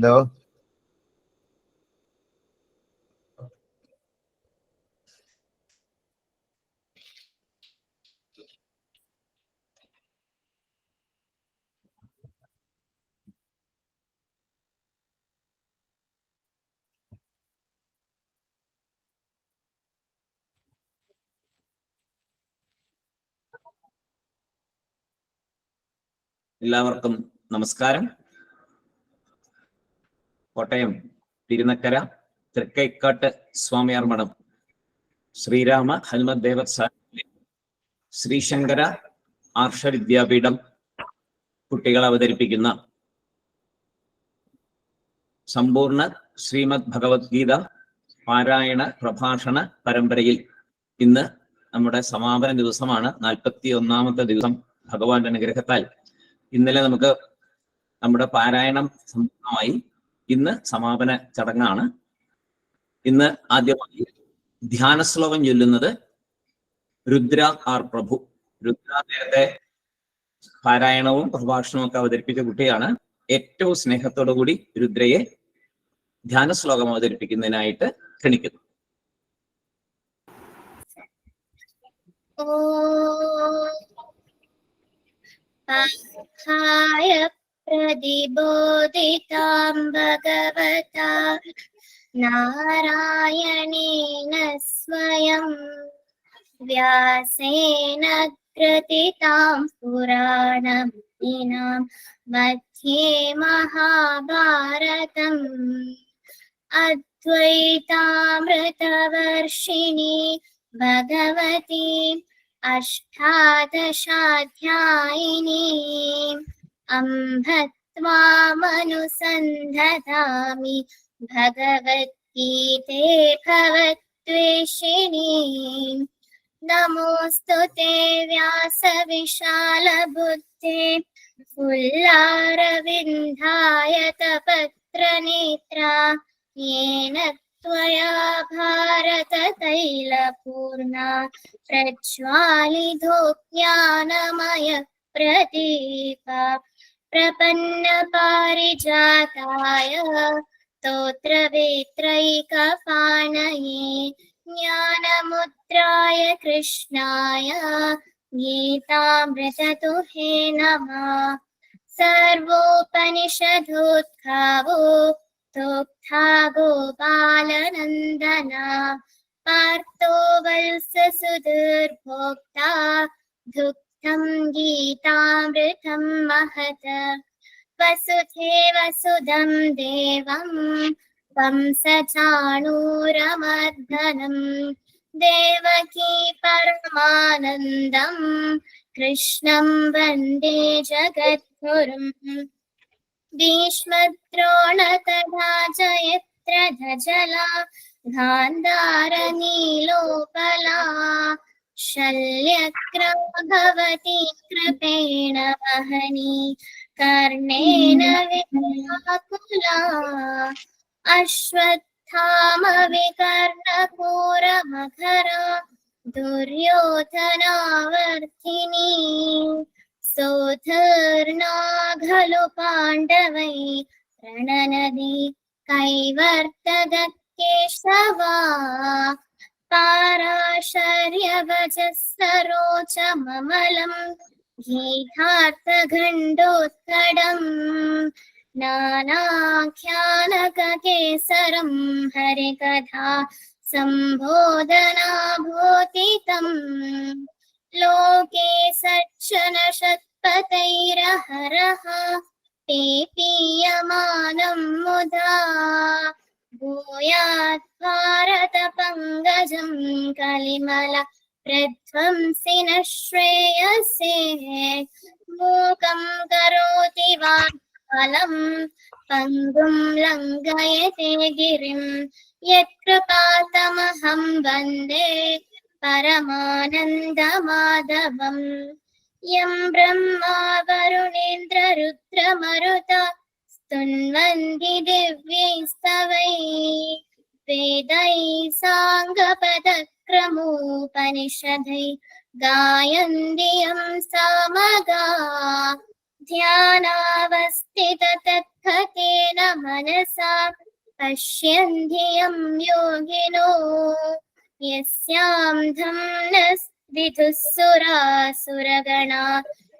Hello. എല്ലാവർക്കും നമസ്കാരം. കോട്ടയം തിരുനക്കര തൃക്കൈക്കാട്ട് സ്വാമിയാർ മഠം ശ്രീരാമ ഹനുമത് ദേവസ്ഥാനത്തിലെ ശ്രീശങ്കര ആർഷ വിദ്യാപീഠം കുട്ടികൾ അവതരിപ്പിക്കുന്ന സമ്പൂർണ്ണ ശ്രീമദ് ഭഗവത്ഗീത പാരായണ പ്രഭാഷണ പരമ്പരയിൽ ഇന്ന് നമ്മുടെ സമാപന ദിവസമാണ്. 41ാമത്തെ ദിവസം. ഭഗവാന്റെ അനുഗ്രഹത്താൽ ഇന്നലെ നമുക്ക് നമ്മുടെ പാരായണം സമ്പൂർണ്ണമായി. ഇന്ന് സമാപന ചടങ്ങാണ്. ഇന്ന് ആദ്യമായി ധ്യാന ശ്ലോകം ചൊല്ലുന്നത് രുദ്ര ആർ പ്രഭു. രുദ്ര നേരത്തെ പാരായണവും പ്രഭാഷണവും ഒക്കെ അവതരിപ്പിച്ച കുട്ടിയാണ്. ഏറ്റവും സ്നേഹത്തോടു കൂടി രുദ്രയെ ധ്യാന ശ്ലോകം അവതരിപ്പിക്കുന്നതിനായിട്ട് ക്ഷണിക്കുന്നു. പ്രതിബോധിതാം ഭഗവതാ നാരായണേന സ്വയം വ്യാസേന കൃതിതാം പുരാണമിനാം മധ്യേ മഹാഭാരതം അദ്വൈതാമൃതവർഷിണി ഭഗവതി അഷ്ടാദശാധ്യായിനി അംബ ത്വാമനുസന്ധതാമി ഭഗവദ്ഗീതേ ഭവദ്വേഷിണി നമോസ്തുതേ വ്യാസവിശാലബുദ്ധേ ഫുല്ലാരവിന്ദായതപത്രനേത്രാ യേന ത്വയാ ഭാരതതൈലപൂർണാ പ്രജ്വാലിതോ ജ്ഞാനമയ പ്രദീപ പ്രപന്നപാരിജാതായ സ്തോത്രവേത്രൈകപാണയേ ജ്ഞാനമുദ്രായ കൃഷ്ണായ ഗീതാമൃതതുഹേ നമഃ. സർവോപനിഷദോദ്ഘാവോ പ്രോക്താ ഗോപാലനന്ദന പാർത്ഥോ വത്സസുധീർഭോക്താ ദുഗ്ധം ഗീതാമൃതം മഹത്. വസുധേവ സുതം ദേവം വംസചാണൂരമർദ്ദനം ദേവകീ പരമാനന്ദം കൃഷ്ണം വന്ദേ ജഗദ്ഗുരും. ഭീഷ്മദ്രോണ തഥാ ജയദ്രഥജലാ ഗാന്ധാരനീലോപലാ ശല്യക്രമഭവതി കൃപേണ വഹനി കർണേന വിദ്യാകുലാ അശ്വത്ഥാമ വികർണപൂരമഖരാ ദുര്യോധനാവർത്തിനി സോധർണാ ഖലു പാണ്ഡവൈ രണനദി കൈവർത്തക കേശവാ പാരാശര്യവചസ്സരോചമമലം ഗീതാർത്ഥഖണ്ഡോത്കടം നാനാഖ്യാനകകേസരം ഹരികഥാ സംബോധനാഭൂതിതം ലോകേ സജ്ജന ഷത്പതൈരഹരഃ പീയമാനം മുദാ ഭൂയാത് ഭാരത പങ്കജം കലിമല പ്രധ്വംസിന ശ്രേയസേ മൂകം കരോതി വാചാലം പങ്കും ലംഘയത്തെ ഗിരിം യത്കൃപാതമഹം വന്ദേ പരമാനന്ദമാധവം. യം ബ്രഹ്മാ വരുണേന്ദ്ര രുദ്രമരുത സ്തുന്വന്തി ദിവ്യൈസ്തവൈ വേദൈ സാംഗപദക്രമോപനിഷദൈ ഗായന്തി യം സാമഗാ ധ്യാനാവസ്ഥിത തദ്ഗതേന योगेन मनसा पश्यन्ति यं योगिनो यस्यां धम्नः विदुः सुरासुरगणा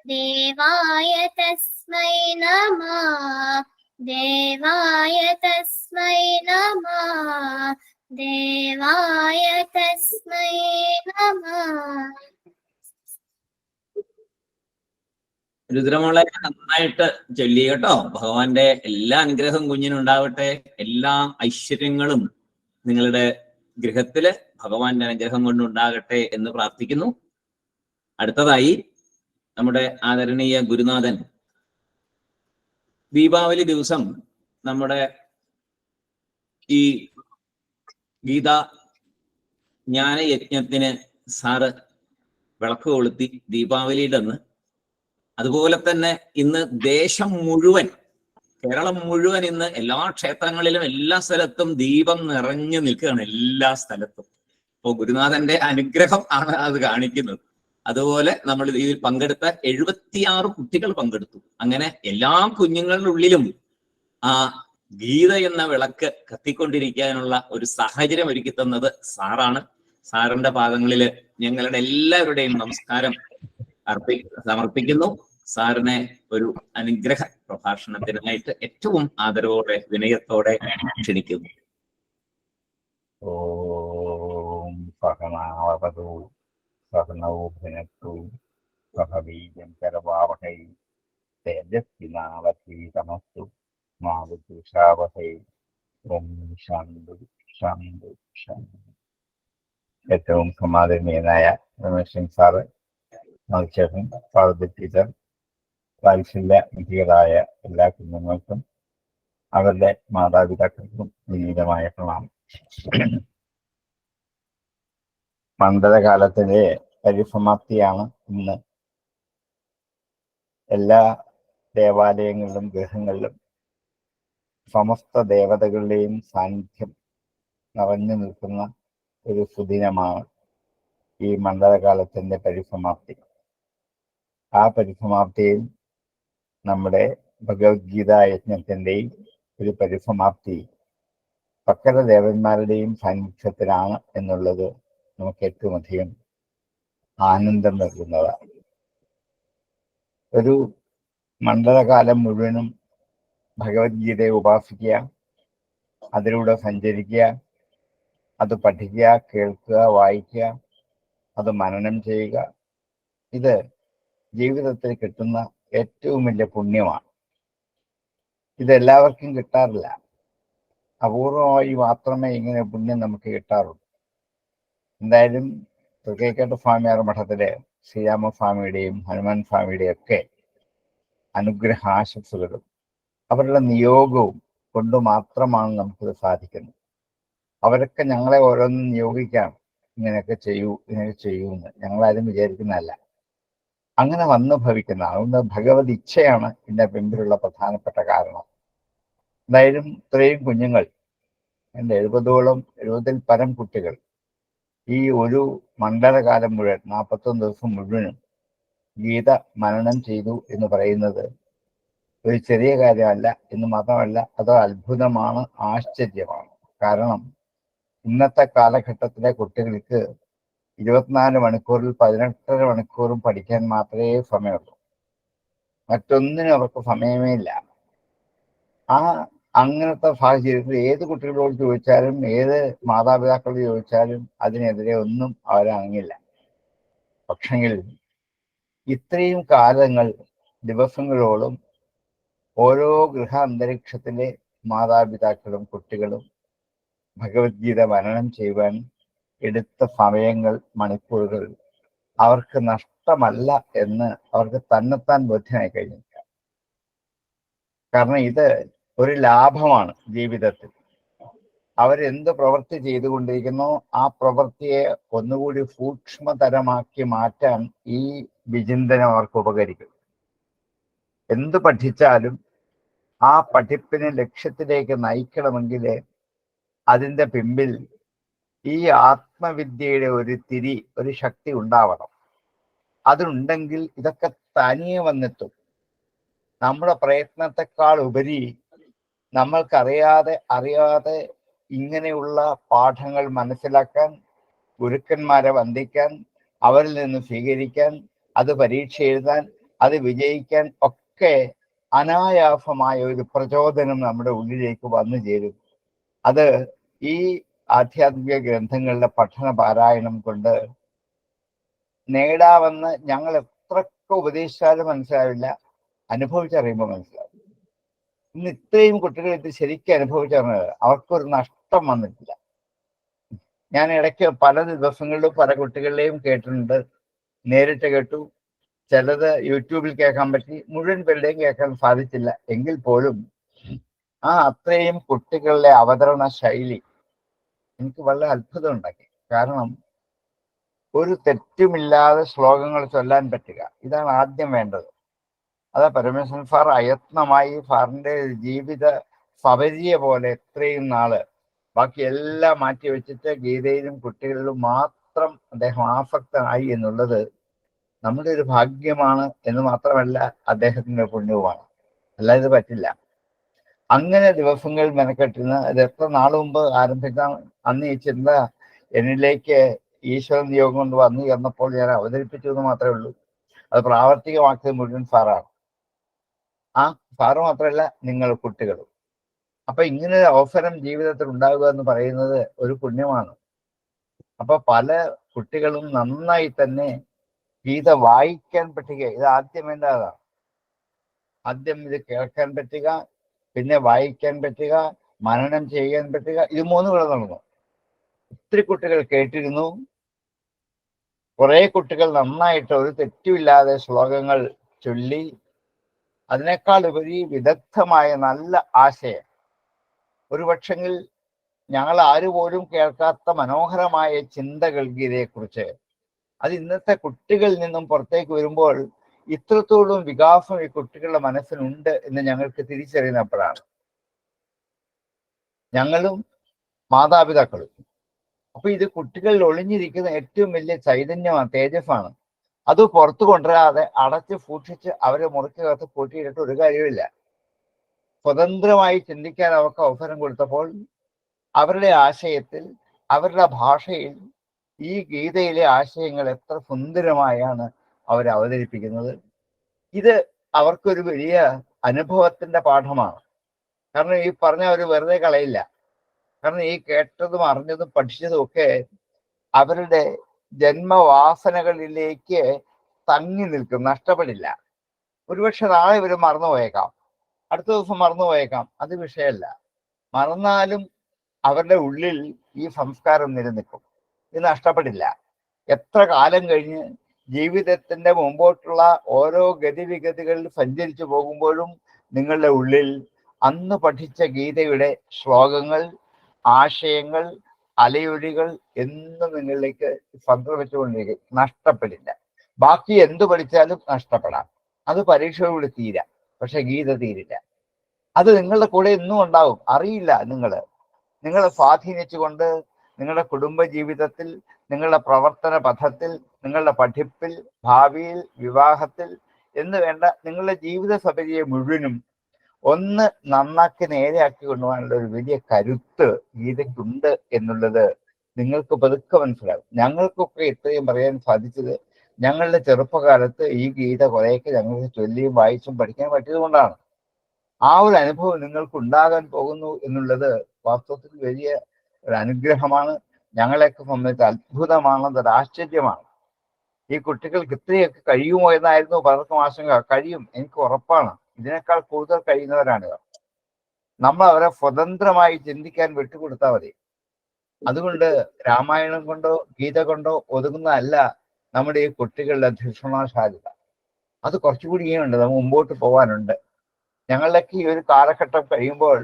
देवाय तस्मै नमः देवाय तस्मै नमः देवाय तस्मै नमः. രുദ്രമോളെ നന്നായിട്ട് ചൊല്ലി കേട്ടോ. ഭഗവാന്റെ എല്ലാ അനുഗ്രഹവും കുഞ്ഞിനുണ്ടാവട്ടെ. എല്ലാ ഐശ്വര്യങ്ങളും നിങ്ങളുടെ ഗൃഹത്തില് ഭഗവാന്റെ അനുഗ്രഹം കൊണ്ടുണ്ടാകട്ടെ എന്ന് പ്രാർത്ഥിക്കുന്നു. അടുത്തതായി നമ്മുടെ ആദരണീയ ഗുരുനാഥൻ ദീപാവലി ദിവസം നമ്മുടെ ഈ ഗീതാ ജ്ഞാനയജ്ഞത്തിന് സാറ് വിളക്ക് കൊളുത്തി ദീപാവലിയുടെ അന്ന്. അതുപോലെ തന്നെ ഇന്ന് ദേശം മുഴുവൻ, കേരളം മുഴുവൻ ഇന്ന് എല്ലാ ക്ഷേത്രങ്ങളിലും എല്ലാ സ്ഥലത്തും ദീപം നിറഞ്ഞു നിൽക്കുകയാണ്, എല്ലാ സ്ഥലത്തും. അപ്പോൾ ഗുരുനാഥന്റെ അനുഗ്രഹം ആണ് അത് കാണിക്കുന്നത്. അതുപോലെ നമ്മൾ ഇതിൽ പങ്കെടുത്ത 76 കുട്ടികൾ പങ്കെടുത്തു. അങ്ങനെ എല്ലാ കുഞ്ഞുങ്ങളുടെ ഉള്ളിലും ആ ഗീത എന്ന വിളക്ക് കത്തിക്കൊണ്ടിരിക്കാനുള്ള ഒരു സാഹചര്യം ഒരുക്കി തന്നത് സാറാണ്. സാറിന്റെ പാദങ്ങളിൽ ഞങ്ങളുടെ എല്ലാവരുടെയും നമസ്കാരം സമർപ്പിക്കുന്നു. സാറിനെ ഒരു അനുഗ്രഹ പ്രഭാഷണത്തിനായിട്ട് ഏറ്റവും ആദരവോടെ വിനയത്തോടെ ക്ഷണിക്കുന്നു. ഓം സഹനാവതു സഹനൗ ഭുനക്തു സഹ വീര്യം കരവാവഹൈ തേജസ്വിനാവധീതമസ്തു മാ വിദ്വിഷാവഹൈ. ഓം ശാന്തി ശാന്തി ശാന്തി. ഏറ്റവും സമാദരണീയനായ രമേശൻ സാറ്, മത്സ്യം പാർവതി ടീച്ചർ, വാത്സല്യ നിധികളായ എല്ലാ കുഞ്ഞുങ്ങൾക്കും അവരുടെ മാതാപിതാക്കൾക്കും വിനീതമായ പ്രണാമം. മണ്ഡലകാലത്തിലെ പരിസമാപ്തിയാണ് ഇന്ന്. എല്ലാ ദേവാലയങ്ങളിലും ഗൃഹങ്ങളിലും സമസ്ത ദേവതകളുടെയും സാന്നിധ്യം നിറഞ്ഞു നിൽക്കുന്ന ഒരു സുദിനമാണ് ഈ മണ്ഡലകാലത്തിന്റെ പരിസമാപ്തി. ആ പരിസമാപ്തിയിൽ നമ്മുടെ ഭഗവത്ഗീതാ യജ്ഞത്തിന്റെയും ഒരു പരിസമാപ്തി സകല ദേവന്മാരുടെയും സാന്നിധ്യത്തിലാണ് എന്നുള്ളത് നമുക്ക് ഏറ്റവും അധികം ആനന്ദം നൽകുന്നതാണ്. ഒരു മണ്ഡലകാലം മുഴുവനും ഭഗവത്ഗീതയെ ഉപാസിക്കുക, അതിലൂടെ സഞ്ചരിക്കുക, അത് പഠിക്കുക, കേൾക്കുക, വായിക്കുക, അത് മനനം ചെയ്യുക, ഇത് ജീവിതത്തിൽ കിട്ടുന്ന ഏറ്റവും വലിയ പുണ്യമാണ്. ഇതെല്ലാവർക്കും കിട്ടാറില്ല. അപൂർവമായി മാത്രമേ ഇങ്ങനെ പുണ്യം നമുക്ക് കിട്ടാറുള്ളൂ. എന്തായാലും തൃക്കൈക്കാട്ട് സ്വാമിയാർ മഠത്തിലെ ശ്രീരാമസ്വാമിയുടെയും ഹനുമാൻ സ്വാമിയുടെയും ഒക്കെ അനുഗ്രഹാശംസകളും അവരുടെ നിയോഗവും കൊണ്ട് മാത്രമാണ് നമുക്കിത് സാധിക്കുന്നത്. അവരൊക്കെ ഞങ്ങളെ ഓരോന്നും നിയോഗിക്കാണ്, ഇങ്ങനെയൊക്കെ ചെയ്യൂ ഇങ്ങനെയൊക്കെ ചെയ്യൂ എന്ന്. ഞങ്ങളാരും വിചാരിക്കുന്നതല്ല, അങ്ങനെ വന്നു ഭവിക്കുന്ന. അതുകൊണ്ട് ഭഗവത് ഇച്ഛയാണ് ഇതിന്റെ പിമ്പിലുള്ള പ്രധാനപ്പെട്ട കാരണം. എന്തായാലും ഇത്രയും കുഞ്ഞുങ്ങൾ, എൻ്റെ 70-ൽ പരം കുട്ടികൾ ഈ ഒരു മണ്ഡലകാലം മുഴുവൻ 41 ദിവസം മുഴുവനും ഗീത മനനം ചെയ്തു എന്ന് പറയുന്നത് ഒരു ചെറിയ കാര്യമല്ല എന്ന് മാത്രമല്ല, അത് അത്ഭുതമാണ്, ആശ്ചര്യമാണ്. കാരണം ഇന്നത്തെ കാലഘട്ടത്തിലെ കുട്ടികൾക്ക് 24 മണിക്കൂറിൽ 18 മണിക്കൂറും പഠിക്കാൻ മാത്രമേ സമയമുള്ളൂ. മറ്റൊന്നിനും അവർക്ക് സമയമേ ഇല്ല. അങ്ങനത്തെ സാഹചര്യത്തിൽ ഏത് കുട്ടികളോട് ചോദിച്ചാലും ഏത് മാതാപിതാക്കളോട് ചോദിച്ചാലും അതിനെതിരെ ഒന്നും അവരങ്ങില്ല. പക്ഷെങ്കിൽ ഇത്രയും കാലങ്ങൾ, ദിവസങ്ങളോളം ഓരോ ഗൃഹ അന്തരീക്ഷത്തിലെ മാതാപിതാക്കളും കുട്ടികളും ഭഗവത്ഗീത മനനം ചെയ്യുവാൻ എടുത്ത സമയങ്ങൾ, മണിക്കൂറുകൾ അവർക്ക് നഷ്ടമല്ല എന്ന് അവർക്ക് തന്നെത്താൻ ബോധ്യമായി കഴിഞ്ഞിരിക്കുക. കാരണം ഇത് ഒരു ലാഭമാണ് ജീവിതത്തിൽ. അവരെന്ത് പ്രവൃത്തി ചെയ്തുകൊണ്ടിരിക്കുന്നോ ആ പ്രവൃത്തിയെ ഒന്നുകൂടി സൂക്ഷ്മതരമാക്കി മാറ്റാൻ ഈ വിചിന്തനം അവർക്ക് ഉപകരിക്കും. എന്ത് പഠിച്ചാലും ആ പഠിപ്പിനെ ലക്ഷ്യത്തിലേക്ക് നയിക്കണമെങ്കിൽ അതിൻ്റെ പിമ്പിൽ ഈ ആത്മവിദ്യയുടെ ഒരു തിരി, ഒരു ശക്തി ഉണ്ടാവണം. അതുണ്ടെങ്കിൽ ഇതൊക്കെ തനിയെ വന്നെത്തും. നമ്മുടെ പ്രയത്നത്തെക്കാൾ ഉപരി അറിയാതെ ഇങ്ങനെയുള്ള പാഠങ്ങൾ മനസ്സിലാക്കാൻ, ഗുരുക്കന്മാരെ വന്ദിക്കാൻ, അവരിൽ നിന്ന് സ്വീകരിക്കാൻ, അത് പരീക്ഷ എഴുതാൻ, അത് വിജയിക്കാൻ ഒക്കെ അനായാസമായ ഒരു പ്രചോദനം നമ്മുടെ ഉള്ളിലേക്ക് വന്നു ചേരും. അത് ഈ ആധ്യാത്മിക ഗ്രന്ഥങ്ങളുടെ പഠന പാരായണം കൊണ്ട് നേടാമെന്ന് ഞങ്ങൾ എത്രയൊക്കെ ഉപദേശിച്ചാലും മനസ്സിലാവില്ല, അനുഭവിച്ചറിയുമ്പോൾ മനസ്സിലാവും. ഇന്ന് ഇത്രയും കുട്ടികൾ ഇത് ശരിക്കും അനുഭവിച്ചറിഞ്ഞത് അവർക്കൊരു നഷ്ടം വന്നിട്ടില്ല. ഞാൻ ഇടയ്ക്ക് പല ദിവസങ്ങളിലും പല കുട്ടികളുടെയും കേട്ടിട്ടുണ്ട്, നേരിട്ട് കേട്ടു. ചിലത് യൂട്യൂബിൽ കേൾക്കാൻ പറ്റി, മുഴുവൻ പേരുടെയും കേൾക്കാൻ സാധിച്ചില്ല. എങ്കിൽ പോലും അത്രയും കുട്ടികളുടെ അവതരണ ശൈലി എനിക്ക് വളരെ അത്ഭുതം ഉണ്ടാക്കി. കാരണം ഒരു തെറ്റുമില്ലാതെ ശ്ലോകങ്ങൾ ചൊല്ലാൻ പറ്റുക, ഇതാണ് ആദ്യം വേണ്ടത്. അതാ പരമേശ്വരൻ സാർ അയത്നമായി സാറിൻ്റെ ജീവിത സപര്യ പോലെ ഇത്രയും നാള് ബാക്കി എല്ലാം മാറ്റി വെച്ചിട്ട് ഗീതയിലും കുട്ടികളിലും മാത്രം അദ്ദേഹം ആസക്തനായി എന്നുള്ളത് നമ്മുടെ ഒരു ഭാഗ്യമാണ് എന്ന് മാത്രമല്ല അദ്ദേഹത്തിൻ്റെ പുണ്യവുമാണ്. അല്ലാതെ പറ്റില്ല. അങ്ങനെ ദിവസങ്ങൾ മെനക്കെട്ടിരുന്ന ഇത് എത്ര നാൾ മുമ്പ് ആരംഭിക്കാൻ അന്ന് ഈ ചിന്ത എന്നിലേക്ക് ഈശ്വര നിയോഗം കൊണ്ട് വന്നു ചേർന്നപ്പോൾ ഞാൻ അവതരിപ്പിച്ചു എന്ന് മാത്രമേ ഉള്ളൂ. അത് പ്രാവർത്തികമാക്കിയത് മുഴുവൻ സാറാണ്. സാറ് മാത്രമല്ല, നിങ്ങൾ കുട്ടികളും. അപ്പൊ ഇങ്ങനെ ഒരു അവസരം ജീവിതത്തിൽ ഉണ്ടാകുക എന്ന് പറയുന്നത് ഒരു പുണ്യമാണ്. അപ്പൊ പല കുട്ടികളും നന്നായി തന്നെ ഗീത വായിക്കാൻ പറ്റുക, ഇത് ആദ്യം വേണ്ടതാണ്. ആദ്യം ഇത് കേൾക്കാൻ പറ്റുക, പിന്നെ വായിക്കാൻ പറ്റുക, മനനം ചെയ്യാൻ പറ്റുക, ഇത് മൂന്ന് കൂടെ നടന്നു. ഒത്തിരി കുട്ടികൾ കേട്ടിരുന്നു. കുറെ കുട്ടികൾ നന്നായിട്ട് ഒരു തെറ്റുമില്ലാതെ ശ്ലോകങ്ങൾ ചൊല്ലി. അതിനേക്കാൾ ഉപരി വിദഗ്ധമായ നല്ല ആശയം, ഒരു പക്ഷെങ്കിൽ ഞങ്ങൾ ആരുപോലും കേൾക്കാത്ത മനോഹരമായ ചിന്തകൾ ഗീതയെക്കുറിച്ച്, അത് ഇന്നത്തെ കുട്ടികളിൽ നിന്നും പുറത്തേക്ക് വരുമ്പോൾ ഇത്രത്തോളം വികാസം ഈ കുട്ടികളുടെ മനസ്സിനുണ്ട് എന്ന് ഞങ്ങൾക്ക് തിരിച്ചറിയുന്നപ്പോഴാണ്. ഞങ്ങളും മാതാപിതാക്കളും. അപ്പൊ ഇത് കുട്ടികളിൽ ഒളിഞ്ഞിരിക്കുന്ന ഏറ്റവും വലിയ ചൈതന്യമാണ്, തേജസ്സാണ്. അത് പുറത്തു കൊണ്ടുവരാതെ അടച്ച് സൂക്ഷിച്ച് അവരെ മുറിക്കകത്ത് കൂട്ടിയിട്ടിട്ട് ഒരു കാര്യമില്ല. സ്വതന്ത്രമായി ചിന്തിക്കാൻ അവർക്ക് അവസരം കൊടുത്തപ്പോൾ അവരുടെ ആശയത്തിൽ, അവരുടെ ഭാഷയിൽ ഈ ഗീതയിലെ ആശയങ്ങൾ എത്ര സുന്ദരമായാണ് അവർ അവതരിപ്പിക്കുന്നത്. ഇത് അവർക്കൊരു വലിയ അനുഭവത്തിന്റെ പാഠമാണ്. കാരണം ഈ പറഞ്ഞ അവർ വെറുതെ കളയില്ല. കാരണം ഈ കേട്ടതും അറിഞ്ഞതും പഠിച്ചതും ഒക്കെ അവരുടെ ജന്മവാസനകളിലേക്ക് തങ്ങി നിൽക്കും, നഷ്ടപ്പെടില്ല. ഒരുപക്ഷെ നാളെ ഇവർ മറന്നുപോയേക്കാം, അടുത്ത ദിവസം മറന്നുപോയേക്കാം, അത് വിഷയമല്ല. മറന്നാലും അവരുടെ ഉള്ളിൽ ഈ സംസ്കാരം നിലനിൽക്കും, ഇത് നഷ്ടപ്പെടില്ല. എത്ര കാലം കഴിഞ്ഞ് ജീവിതത്തിന്റെ മുമ്പോട്ടുള്ള ഓരോ ഗതിവിഗതികളിൽ സഞ്ചരിച്ചു പോകുമ്പോഴും നിങ്ങളുടെ ഉള്ളിൽ അന്ന് പഠിച്ച ഗീതയുടെ ശ്ലോകങ്ങൾ, ആശയങ്ങൾ, അലയൊലികൾ എന്നും നിങ്ങളിലേക്ക് സംക്രമിച്ചുകൊണ്ടിരിക്കും, നഷ്ടപ്പെടില്ല. ബാക്കി എന്തു പഠിച്ചാലും നഷ്ടപ്പെടാം, അത് പരീക്ഷയോട് തീരാം, പക്ഷെ ഗീത തീരില്ല. അത് നിങ്ങളുടെ കൂടെ എന്നും ഉണ്ടാവും. അറിയില്ല, നിങ്ങളെ സ്വാധീനിച്ചുകൊണ്ട് നിങ്ങളുടെ കുടുംബ ജീവിതത്തിൽ, നിങ്ങളുടെ പ്രവർത്തന പഥത്തിൽ, നിങ്ങളുടെ പഠിപ്പിൽ, ഭാവിയിൽ, വിവാഹത്തിൽ എന്ന് വേണ്ട നിങ്ങളുടെ ജീവിത സപര്യയെ മുഴുവനും ഒന്ന് നന്നാക്കി നേരെയാക്കി കൊണ്ടുപോകാനുള്ള ഒരു വലിയ കരുത്ത് ഗീതയ്ക്കുണ്ട് എന്നുള്ളത് നിങ്ങൾക്ക് പതുക്കെ മനസ്സിലാവും. ഞങ്ങൾക്കൊക്കെ ഇത്രയും പറയാൻ സാധിച്ചത് ഞങ്ങളുടെ ചെറുപ്പകാലത്ത് ഈ ഗീത കുറേയൊക്കെ ഞങ്ങൾക്ക് ചൊല്ലിയും വായിച്ചും പഠിക്കാൻ പറ്റിയതുകൊണ്ടാണ്. ആ ഒരു അനുഭവം നിങ്ങൾക്ക് ഉണ്ടാകാൻ പോകുന്നു എന്നുള്ളത് വാസ്തവത്തിൽ വലിയ ഒരു അനുഗ്രഹമാണ്. ഞങ്ങളെയൊക്കെ സംബന്ധിച്ച് അത്ഭുതമാണ്, ഒരു ആശ്ചര്യമാണ്. ഈ കുട്ടികൾക്ക് ഇത്രയൊക്കെ കഴിയുമോ എന്നായിരുന്നു പലർക്കും ആശങ്ക. കഴിയും, എനിക്ക് ഉറപ്പാണ്. ഇതിനേക്കാൾ കൂടുതൽ കഴിയുന്നവരാണ്. നമ്മൾ അവരെ സ്വതന്ത്രമായി ചിന്തിക്കാൻ വിട്ടുകൊടുത്താൽ മതി. അതുകൊണ്ട് രാമായണം കൊണ്ടോ ഗീത കൊണ്ടോ ഒതുങ്ങുന്നതല്ല നമ്മുടെ ഈ കുട്ടികളുടെ ധിഷണാശാലിത. അത് കുറച്ചുകൂടി ഉണ്ട്, നമുക്ക് മുമ്പോട്ട് പോകാനുണ്ട്. ഞങ്ങളുടെയൊക്കെ ഈ ഒരു കാലഘട്ടം കഴിയുമ്പോൾ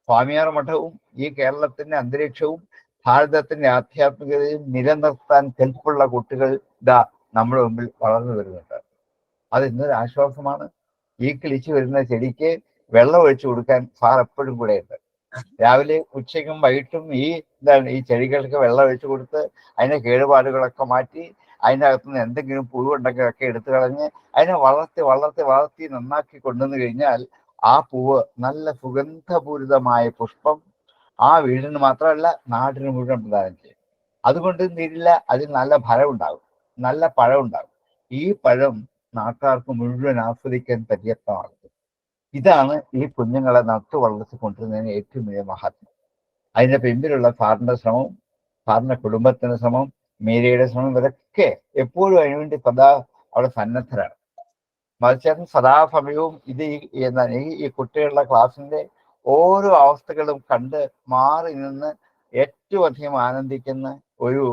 സ്വാമിയാർ മഠവും ഈ കേരളത്തിന്റെ അന്തരീക്ഷവും ഭാരതത്തിന്റെ ആധ്യാത്മികതയും നിലനിർത്താൻ കെൽപ്പുള്ള കുട്ടികൾ ഇതാ നമ്മുടെ മുമ്പിൽ വളർന്നു വരുന്നുണ്ട്. അത് ഇന്നൊരു ആശ്വാസമാണ്. ഈ കിളിച്ചു വരുന്ന ചെടിക്ക് വെള്ളം ഒഴിച്ചു കൊടുക്കാൻ സാർ എപ്പോഴും കൂടെ ഉണ്ട്. രാവിലെ ഉച്ചയ്ക്കും വൈകിട്ടും ഈ ചെടികൾക്ക് വെള്ളം ഒഴിച്ചു കൊടുത്ത് അതിന്റെ കേടുപാടുകളൊക്കെ മാറ്റി അതിൻ്റെ അകത്തുനിന്ന് എന്തെങ്കിലും പുഴുവുണ്ടെങ്കിലൊക്കെ എടുത്തു കളഞ്ഞ് അതിനെ വളർത്തി വളർത്തി വളർത്തി നന്നാക്കി കൊണ്ടുവന്നു കഴിഞ്ഞാൽ ആ പൂവ് നല്ല സുഗന്ധപൂരിതമായ പുഷ്പം ആ വീടിന് മാത്രമല്ല നാടിന് മുഴുവൻ പ്രദാനം ചെയ്യും. അതുകൊണ്ട് തീരില്ല, അതിൽ നല്ല ഫലം ഉണ്ടാകും, നല്ല പഴം ഉണ്ടാകും. ഈ പഴം നാട്ടുകാർക്ക് മുഴുവൻ ആസ്വദിക്കാൻ പര്യാപ്തമാകും. ഇതാണ് ഈ കുഞ്ഞുങ്ങളെ നട്ടു വളർത്തി കൊണ്ടുവരുന്നതിന് ഏറ്റവും വലിയ മഹാത്മ്യം. അതിന്റെ പിമ്പിലുള്ള സാറിന്റെ ശ്രമം, സാറിന്റെ കുടുംബത്തിന്റെ ശ്രമം, മീരയുടെ ശ്രമം, ഇവരൊക്കെ എപ്പോഴും അതിനുവേണ്ടി സദാ അവിടെ സന്നദ്ധരാണ്. മത്സ്യം സദാസമയവും ഇത് ഈ കുട്ടികളുടെ ക്ലാസ്സിന്റെ ഓരോ അവസ്ഥകളും കണ്ട് മാറി നിന്ന് ഏറ്റവും അധികം ആനന്ദിക്കുന്ന ഒരു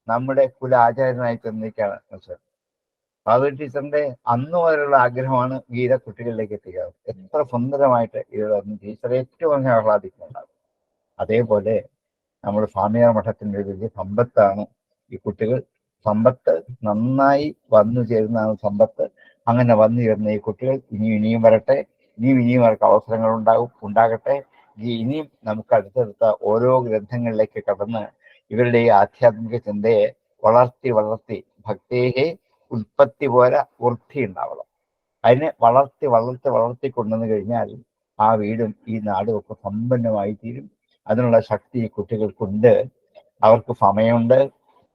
നമ്മുടെ കുലാചാര്യനായി തന്നിരിക്കുകയാണ് മത്സ്യം. പാർവതി ടീച്ചറിന്റെ അന്ന് മുതലുള്ള ആഗ്രഹമാണ് ഗീത കുട്ടികളിലേക്ക് എത്തിക്കുക. എത്ര സുന്ദരമായിട്ട് ഇത് ടീച്ചർ ഏറ്റവും അധികം ആഹ്ലാദിക്കുന്നുണ്ടാകും. അതേപോലെ നമ്മുടെ സ്വാമിയാർ മഠത്തിന്റെ ഒരു വലിയ സമ്പത്താണ് ഈ കുട്ടികൾ. സമ്പത്ത് നന്നായി വന്നു ചേരുന്നതാണ് സമ്പത്ത്. അങ്ങനെ വന്നു ചേരുന്ന ഈ കുട്ടികൾ ഇനിയും വരട്ടെ, ഇനിയും അവർക്ക് അവസരങ്ങൾ ഉണ്ടാകട്ടെ. ഇനിയും നമുക്ക് അടുത്തടുത്ത ഓരോ ഗ്രന്ഥങ്ങളിലേക്ക് കടന്ന് ഇവരുടെ ഈ ആധ്യാത്മിക ചിന്തയെ വളർത്തി ഭക്തേഹേ ഉൽപ്പത്തി പോലെ വൃത്തി ഉണ്ടാവണം. അതിനെ വളർത്തി കൊണ്ടുവന്നു കഴിഞ്ഞാൽ ആ വീടും ഈ നാടും ഒക്കെ സമ്പന്നമായി തീരും. അതിനുള്ള ശക്തി ഈ കുട്ടികൾക്കുണ്ട്, അവർക്ക് സമയമുണ്ട്,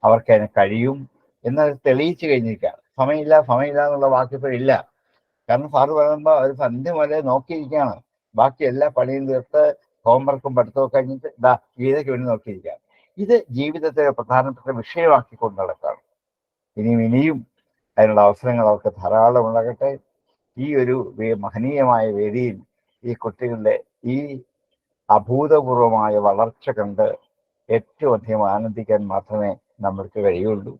അവർക്ക് അതിന് കഴിയും എന്നത് തെളിയിച്ചു കഴിഞ്ഞിരിക്കുകയാണ്. സമയമില്ല എന്നുള്ള വാക്കിപ്പോഴില്ല. കാരണം സാറ് പറയുമ്പോൾ ഒരു സന്ധ്യ മുതലേ നോക്കിയിരിക്കുകയാണ്. ബാക്കി എല്ലാ പണിയും തീർത്ത് ഹോംവർക്കും പഠിത്തവും കഴിഞ്ഞിട്ട് ഗീതയ്ക്ക് വേണ്ടി നോക്കിയിരിക്കുകയാണ്. ഇത് ജീവിതത്തിലെ പ്രധാനപ്പെട്ട വിഷയമാക്കിക്കൊണ്ട് നടക്കുകയാണ്. ഇനിയും അതിനുള്ള അവസരങ്ങൾ അവർക്ക് ധാരാളം ഉണ്ടാകട്ടെ. ഈ ഒരു മഹനീയമായ വേദിയിൽ ഈ കുട്ടികളുടെ ഈ അഭൂതപൂർവമായ വളർച്ച കണ്ട് ഏറ്റവും അധികം ആനന്ദിക്കാൻ മാത്രമേ നമ്മൾക്ക് കഴിയുള്ളൂ.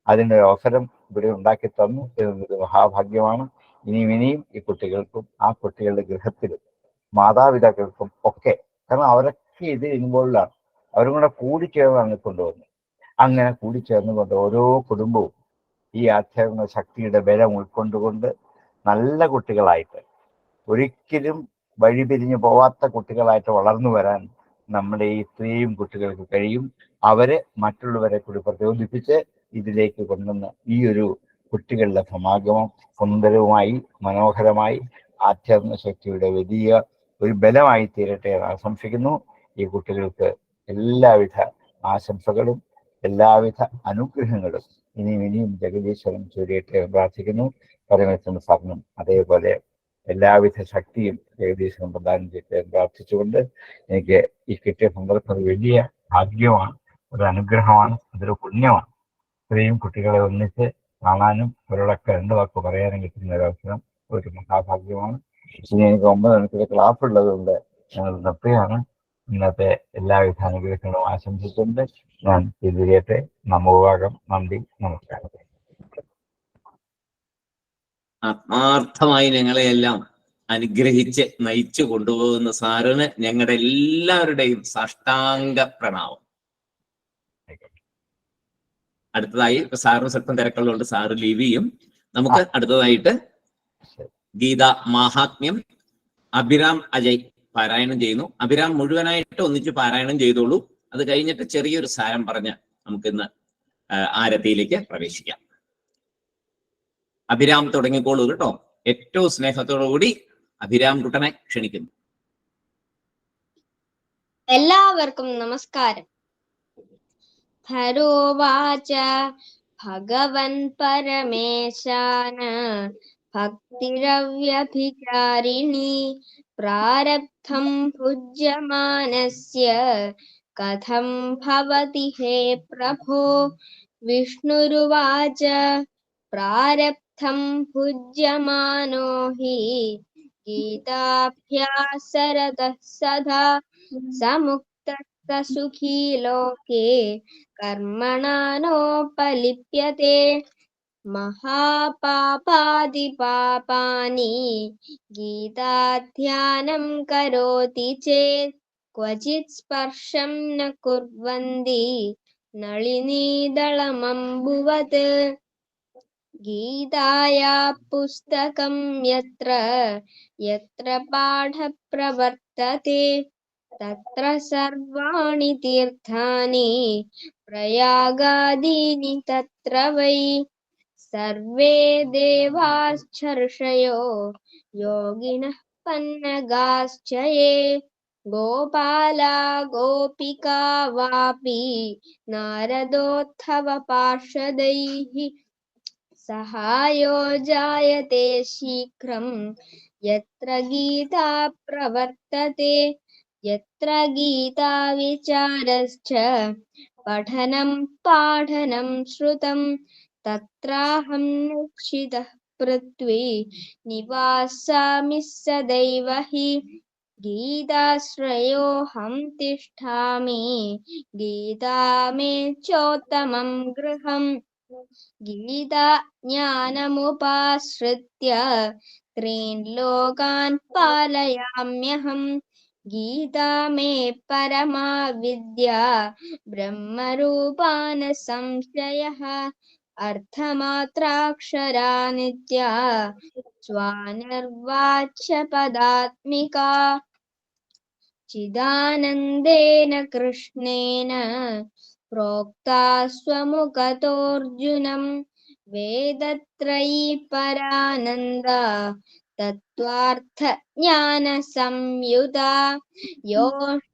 അതിൻ്റെ ഒരു അവസരം ഇവിടെ ഉണ്ടാക്കി തന്നു എന്നതൊരു മഹാഭാഗ്യമാണ്. ഇനിയും ഈ കുട്ടികൾക്കും ആ കുട്ടികളുടെ ഗൃഹത്തിലും മാതാപിതാക്കൾക്കും ഒക്കെ, കാരണം അവരൊക്കെ ഇത് ഇൻവോൾവാണ്, അവരും കൂടെ കൂടിച്ചേർന്നാണ് കൊണ്ടുവന്നത്. അങ്ങനെ കൂടിച്ചേർന്നുകൊണ്ട് ഓരോ കുടുംബവും ഈ ആധ്യാത്മിക ശക്തിയുടെ ബലം ഉൾക്കൊണ്ടുകൊണ്ട് നല്ല കുട്ടികളായിട്ട്, ഒരിക്കലും വഴിപിരിഞ്ഞു പോവാത്ത കുട്ടികളായിട്ട് വളർന്നു വരാൻ നമ്മുടെ ഈ ഇത്രയും കുട്ടികൾക്ക് കഴിയും. അവരെ മറ്റുള്ളവരെ കൂടി പ്രചോദിപ്പിച്ച് ഇതിലേക്ക് കൊണ്ടുവന്ന് ഈ ഒരു കുട്ടികളുടെ സമാഗമം സുന്ദരവുമായി മനോഹരമായി ആധ്യാത്മിക ശക്തിയുടെ വലിയ ഒരു ബലമായി തീരട്ടെ എന്ന് ആശംസിക്കുന്നു. ഈ കുട്ടികൾക്ക് എല്ലാവിധ ആശംസകളും എല്ലാവിധ അനുഗ്രഹങ്ങളും ഇനിയും ജഗദീശ്വരൻ ചൊരിയട്ടെ പ്രാർത്ഥിക്കുന്നു. പരമേശ്വരൻ സാറിനും അതേപോലെ എല്ലാവിധ ശക്തിയും ജഗദീശ്വരൻ പ്രദാനം ചെയ്യട്ടെ പ്രാർത്ഥിച്ചുകൊണ്ട് എനിക്ക് ഈ കിട്ടിയ സന്ദർഭം വലിയ ഭാഗ്യമാണ്, ഒരു അനുഗ്രഹമാണ്, അതൊരു പുണ്യമാണ്. ഇത്രയും കുട്ടികളെ ഒന്നിച്ച് കാണാനും അവരോടൊക്കെ രണ്ട് വാക്ക് പറയാനും കിട്ടുന്ന ഒരവസരം ഒരു മഹാഭാഗ്യമാണ്. ഇനി എനിക്ക് 9 മണിക്കൂർ ക്ലാസ് ഉള്ളതുകൊണ്ട് ഞങ്ങൾ നിർത്തുകയാണ്. ഇന്നത്തെ എല്ലാവിധ അനുഗ്രഹങ്ങളും ആശംസിച്ചുകൊണ്ട് ഞാൻ ഇതിരിയട്ടെ. നമോഭാഗം. നന്ദി, നമസ്കാരം. ആത്മാർത്ഥമായി ഞങ്ങളെയെല്ലാം അനുഗ്രഹിച്ച് നയിച്ചു കൊണ്ടുപോകുന്ന സാറിന് ഞങ്ങളുടെ എല്ലാവരുടെയും സാഷ്ടാംഗ പ്രണാമം. അടുത്തതായി സാറിന് സ്വല്പം തിരക്കുള്ളതുകൊണ്ട് സാറ് ലീവ് ചെയ്യും. നമുക്ക് അടുത്തതായിട്ട് ഗീത മാഹാത്മ്യം അഭിരാം അജയ് പാരായണം ചെയ്യുന്നു. അഭിരാം മുഴുവനായിട്ട് ഒന്നിച്ച് പാരായണം ചെയ്തോളൂ. അത് കഴിഞ്ഞിട്ട് ചെറിയൊരു സാരം പറഞ്ഞ് നമുക്കിന്ന് ആരതിയിലേക്ക് പ്രവേശിക്കാം. അഭിരാം തുടങ്ങിക്കോളൂ കേട്ടോ. ഏറ്റവും സ്നേഹത്തോടുകൂടി അഭിരാം കുട്ടനെ ക്ഷണിക്കുന്നു. എല്ലാവർക്കും നമസ്കാരം. ഹരോവാച ഭഗവൻ പരമേശാന ഭക്തിരവ്യഭിചാരിണി പ്രാരബ്ധം ഭുജ്യമാനസ്യ കഥം ഭവതി ഹേ പ്രഭോ. വിഷ്ണുരുവാച പ്രാരബ്ധം ഭുജ്യമാനോ ഹി ഗീതാഭ്യാസരതഃ സദാ സമുക്തഃ സുഖീ ലോകേ കർമ്മണാ നോപലിപ്യത്തെ. മഹാപാപാദിപാപാനി ഗീതാധ്യാനം കരോതി ചേത് ക്വചിത് സ്പർശം ന കുർവന്തി നളിനീദളമംബുവത്. ഗീതായാ പുസ്തകം യത്ര യത്ര പാഠപ്രവർത്തത്തെ തത്ര സർവാണി തീർത്ഥാനി പ്രയാഗാദീനി തത്ര വൈ. സർവേ ദേവാശ്ച ഋഷയോ യോഗിനഃ पन्नगाश्च ये गोपाला गोपिका वापि नारदोत्थव पार्षदैः सहायो जायते शीघ्रं यत्र गीता प्रवर्तते यत्र गीता विचारश्च पठनं पाठनं श्रुतं तत्राहं निश्चितः पृथ्वी निवासामि सदैव हि गीताश्रयोऽहं तिष्ठामि गीता मे चोत्तमं गृहम् गीता ज्ञानमुपाश्रित्य त्रीन् लोकान् पालयाम्यहम् गीता मे परमा विद्या ब्रह्मरूपा न संशयः अर्थमात्राक्षरा नित्या स्वानिर्वाच्य पदात्मिका चिदानन्देन कृष्णेन प्रोक्ता स्वमुखतोऽर्जुनं वेदत्रयी परानन्दा तत्त्वार्थज्ञानसंयुता योऽष्टादशज्जपो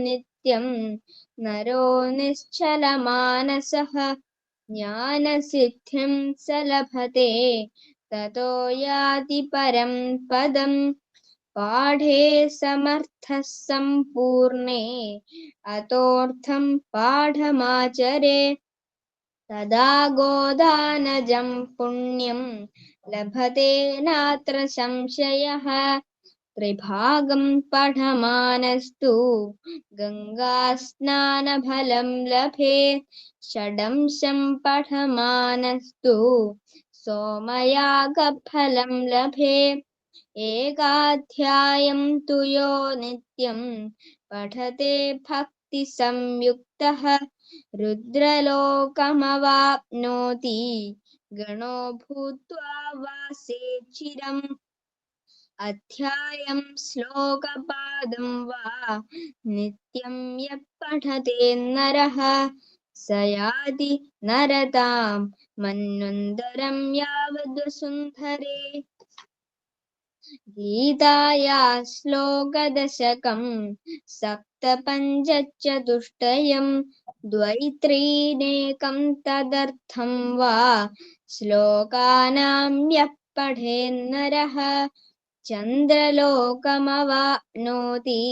नित्यं नरो निश्चलमानसः ज्ञानसिद्धिं स लभते ततो याति परं पदम् पाढे समर्थः सम्पूर्णे अतोऽर्थं पाठमाचरे तदा गोदानजं पुण्यं लभते नात्र संशयः त्रिभागं पठमानस्तु गङ्गास्नानफलं लभेत् षडंशं पठमानस्तु सोमयागफलं लभेत् एकाध्यायं तु यो नित्यं पठते भक्तिसंयुक्तः रुद्रलोकमवाप्नोति गणो भूत्वा वासे चिरम् अध्यायं श्लोकपादं वा नित्यं यः पठते नरः स याति नरतां मन्वन्तरं यावद्वसुन्धरे गीताया श्लोकदशकं सप्तपञ्चचतुष्टयं द्वैत्रीनेकं तदर्थं वा श्लोकानां यः पठेन्नरः चन्द्रलोकमवाप्नोति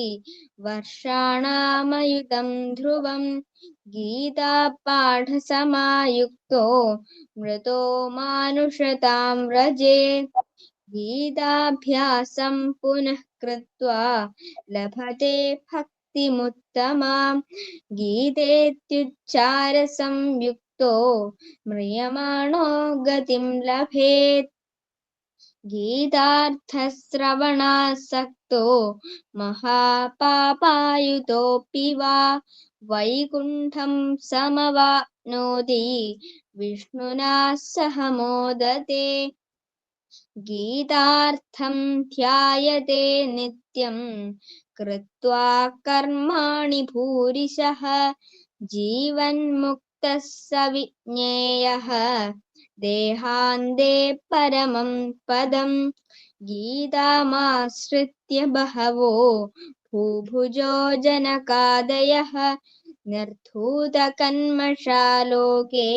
वर्षाणामयुतं ध्रुवं गीतापाठसमायुक्तो मृतो मानुषतां व्रजेत् गीताभ्यासं पुनः कृत्वा लभते भक्तिमुत्तमां गीतेत्युच्चारसंयुक्तो म्रियमाणो गतिं लभेत् गीतार्थश्रवणासक्तो महापापायुतोऽपि वा वैकुण्ठं समवाप्नोति विष्णुना सह मोदते गीतार्थं ध्यायते नित्यं कृत्वा कर्माणि भूरिशः जीवन्मुक्तः स विज्ञेयः देहान्ते परमं पदम् गीतामाश्रित्य बहवो भूभुजो जनकादयः निर्धूतकन्मषा लोके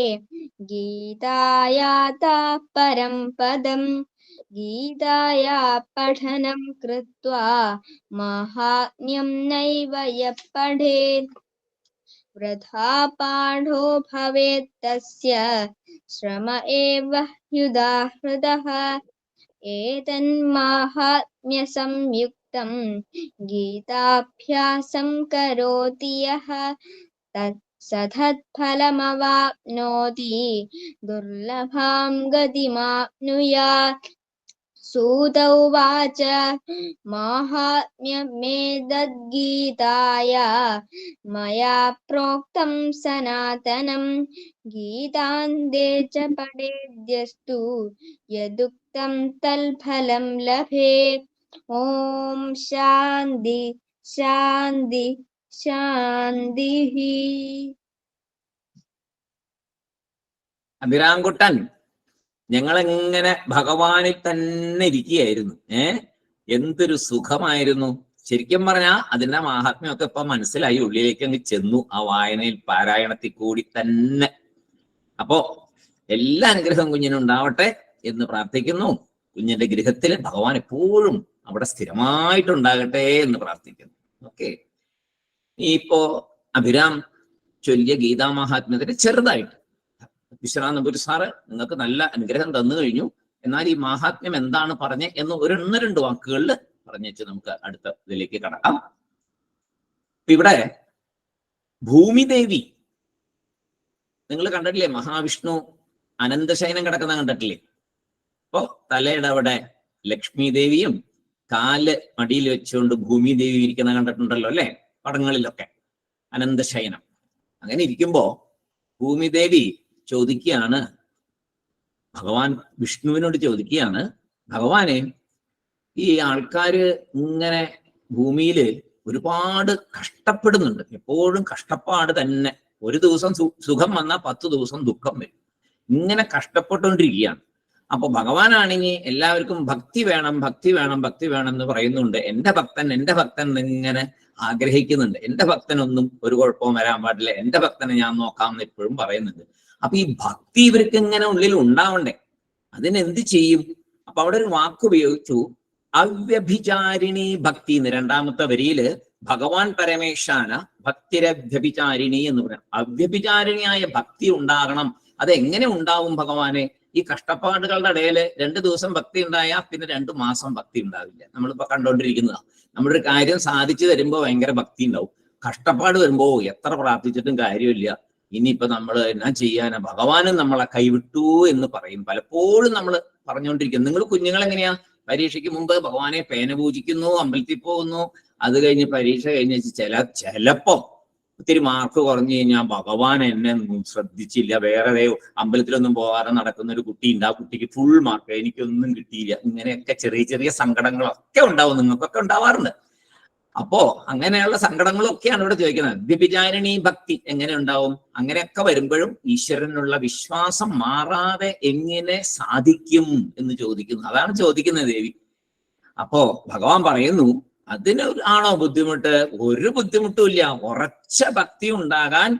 गीतायातः परं पदम् गीताया पठनं कृत्वा माहात्म्यं नैव यः पठेत् वृथा पाठो भवेत् तस्य श्रम एव ह्युदाहृतः एतन्माहात्म्यसंयुक्तं गीताभ्यासं करोति यः सतत्फलमवाप्नोति दुर्लभां गतिमाप्नुयात् सूत उवाच माहात्म्यमेतद्गीताया मया प्रोक्तं सनातनं गीतान्ते च पठेद्यस्तु यदुक्तं तल्फलं लभेत् ॐ शान्ति शान्ति शान्तिः അഭിരാംകുട്ടൻ ഞങ്ങളെങ്ങനെ ഭഗവാനിൽ തന്നെ ഇരിക്കുകയായിരുന്നു. എന്തൊരു സുഖമായിരുന്നു. ശരിക്കും പറഞ്ഞാൽ അതിന്റെ മാഹാത്മ്യമൊക്കെ ഇപ്പൊ മനസ്സിലായി, ഉള്ളിലേക്ക് അങ്ങ് ചെന്നു ആ വായനയിൽ പാരായണത്തിൽ കൂടി തന്നെ. അപ്പോ എല്ലാ അനുഗ്രഹവും കുഞ്ഞിനുണ്ടാവട്ടെ എന്ന് പ്രാർത്ഥിക്കുന്നു. കുഞ്ഞിന്റെ ഗൃഹത്തിൽ ഭഗവാൻ എപ്പോഴും അവിടെ സ്ഥിരമായിട്ടുണ്ടാകട്ടെ എന്ന് പ്രാർത്ഥിക്കുന്നു. ഓക്കെ, ഇപ്പോ അഭിരാം ചൊല്ലിയ ഗീതാമാഹാത്മ്യത്തിന് ചെറുതായിട്ട് വിശ്വനാഥ നമ്പൂരി സാറ് നിങ്ങൾക്ക് നല്ല അനുഗ്രഹം തന്നു കഴിഞ്ഞു. എന്നാൽ ഈ മാഹാത്മ്യം എന്താണ് പറഞ്ഞേ എന്ന് ഒന്ന് രണ്ട് വാക്കുകളിൽ പറഞ്ഞേച്ച് നമുക്ക് അടുത്ത ഇതിലേക്ക് കടക്കാം. ഇവിടെ ഭൂമിദേവി നിങ്ങൾ കണ്ടിട്ടില്ലേ? മഹാവിഷ്ണു അനന്തശയനം കിടക്കുന്ന കണ്ടിട്ടില്ലേ? അപ്പോ തലയുടെ അവിടെ ലക്ഷ്മി ദേവിയും കാല് മടിയിൽ വെച്ചുകൊണ്ട് ഭൂമിദേവി ഇരിക്കുന്ന കണ്ടിട്ടുണ്ടല്ലോ അല്ലെ, പടങ്ങളിലൊക്കെ. അനന്തശയനം. അങ്ങനെ ഇരിക്കുമ്പോ ഭൂമിദേവി ചോദിക്കുകയാണ്, ഭഗവാൻ വിഷ്ണുവിനോട് ചോദിക്കുകയാണ്, ഭഗവാനെ, ഈ ആൾക്കാര് ഇങ്ങനെ ഭൂമിയില് ഒരുപാട് കഷ്ടപ്പെടുന്നുണ്ട്, എപ്പോഴും കഷ്ടപ്പാട് തന്നെ. ഒരു ദിവസം സുഖം വന്നാൽ 10 ദിവസം ദുഃഖം വരും. ഇങ്ങനെ കഷ്ടപ്പെട്ടുകൊണ്ടിരിക്കുകയാണ്. അപ്പൊ ഭഗവാനാണെങ്കിൽ എല്ലാവർക്കും ഭക്തി വേണം, ഭക്തി വേണം, ഭക്തി വേണം എന്ന് പറയുന്നുണ്ട്. എന്റെ ഭക്തൻ ഇങ്ങനെ ആഗ്രഹിക്കുന്നുണ്ട്. എന്റെ ഭക്തനൊന്നും ഒരു കുഴപ്പവും വരാൻ പാടില്ല, എന്റെ ഭക്തനെ ഞാൻ നോക്കാം എന്ന് എപ്പോഴും പറയുന്നുണ്ട്. അപ്പൊ ഈ ഭക്തി ഇവർക്ക് ഇങ്ങനെ ഉള്ളിൽ ഉണ്ടാവണ്ടേ, അതിനെന്ത് ചെയ്യും? അപ്പൊ അവിടെ ഒരു വാക്ക് ഉപയോഗിച്ചു, അവ്യഭിചാരിണി ഭക്തി എന്ന്. രണ്ടാമത്തെ വരിയില് ഭഗവാൻ പരമേശാന ഭക്തിരവ്യഭിചാരിണി എന്ന് പറയാം. അവ്യഭിചാരിണിയായ ഭക്തി ഉണ്ടാകണം. അതെങ്ങനെ ഉണ്ടാവും ഭഗവാനെ? ഈ കഷ്ടപ്പാടുകളുടെ ഇടയിൽ 2 ദിവസം ഭക്തി ഉണ്ടായാൽ പിന്നെ 2 മാസം ഭക്തി ഉണ്ടാവില്ല. നമ്മളിപ്പോ കണ്ടോണ്ടിരിക്കുന്നതാണ്. നമ്മളൊരു കാര്യം സാധിച്ചു തരുമ്പോ ഭയങ്കര ഭക്തി ഉണ്ടാവും. കഷ്ടപ്പാട് വരുമ്പോ എത്ര പ്രാർത്ഥിച്ചിട്ടും കാര്യമില്ല, ഇനിയിപ്പോ നമ്മൾ എന്നാ ചെയ്യാനാ, ഭഗവാനും നമ്മളെ കൈവിട്ടു എന്ന് പറയും. പലപ്പോഴും നമ്മൾ പറഞ്ഞുകൊണ്ടിരിക്കും. നിങ്ങൾ കുഞ്ഞുങ്ങളെങ്ങനെയാ? പരീക്ഷയ്ക്ക് മുമ്പ് ഭഗവാനെ പേന പൂജിക്കുന്നു, അമ്പലത്തിൽ പോകുന്നു. അത് കഴിഞ്ഞ് പരീക്ഷ കഴിഞ്ഞ് ചിലപ്പോ ഒത്തിരി മാർക്ക് കുറഞ്ഞു കഴിഞ്ഞാൽ ഭഗവാൻ എന്നെ ശ്രദ്ധിച്ചില്ല, വേറെ അമ്പലത്തിലൊന്നും പോകാതെ നടക്കുന്ന ഒരു കുട്ടി ഉണ്ട്, ആ കുട്ടിക്ക് ഫുൾ മാർക്ക്, എനിക്കൊന്നും കിട്ടിയില്ല. ഇങ്ങനെയൊക്കെ ചെറിയ ചെറിയ സങ്കടങ്ങളൊക്കെ ഉണ്ടാവും, നിങ്ങൾക്കൊക്കെ ഉണ്ടാവാറുണ്ട്. അപ്പോ അങ്ങനെയുള്ള സങ്കടങ്ങളൊക്കെയാണ് ഇവിടെ ചോദിക്കുന്നത്. വ്യഭിചാരിണി ഭക്തി എങ്ങനെ ഉണ്ടാവും? അങ്ങനെയൊക്കെ വരുമ്പോഴും ഈശ്വരനുള്ള വിശ്വാസം മാറാതെ എങ്ങനെ സാധിക്കും എന്ന് ചോദിക്കുന്നു. അതാണ് ചോദിക്കുന്നത് ദേവി. അപ്പോ ഭഗവാൻ പറയുന്നു, അതിന് ആണോ ബുദ്ധിമുട്ട്? ഒരു ബുദ്ധിമുട്ടും ഇല്ല. ഉറച്ച ഭക്തി ഉണ്ടാകാൻ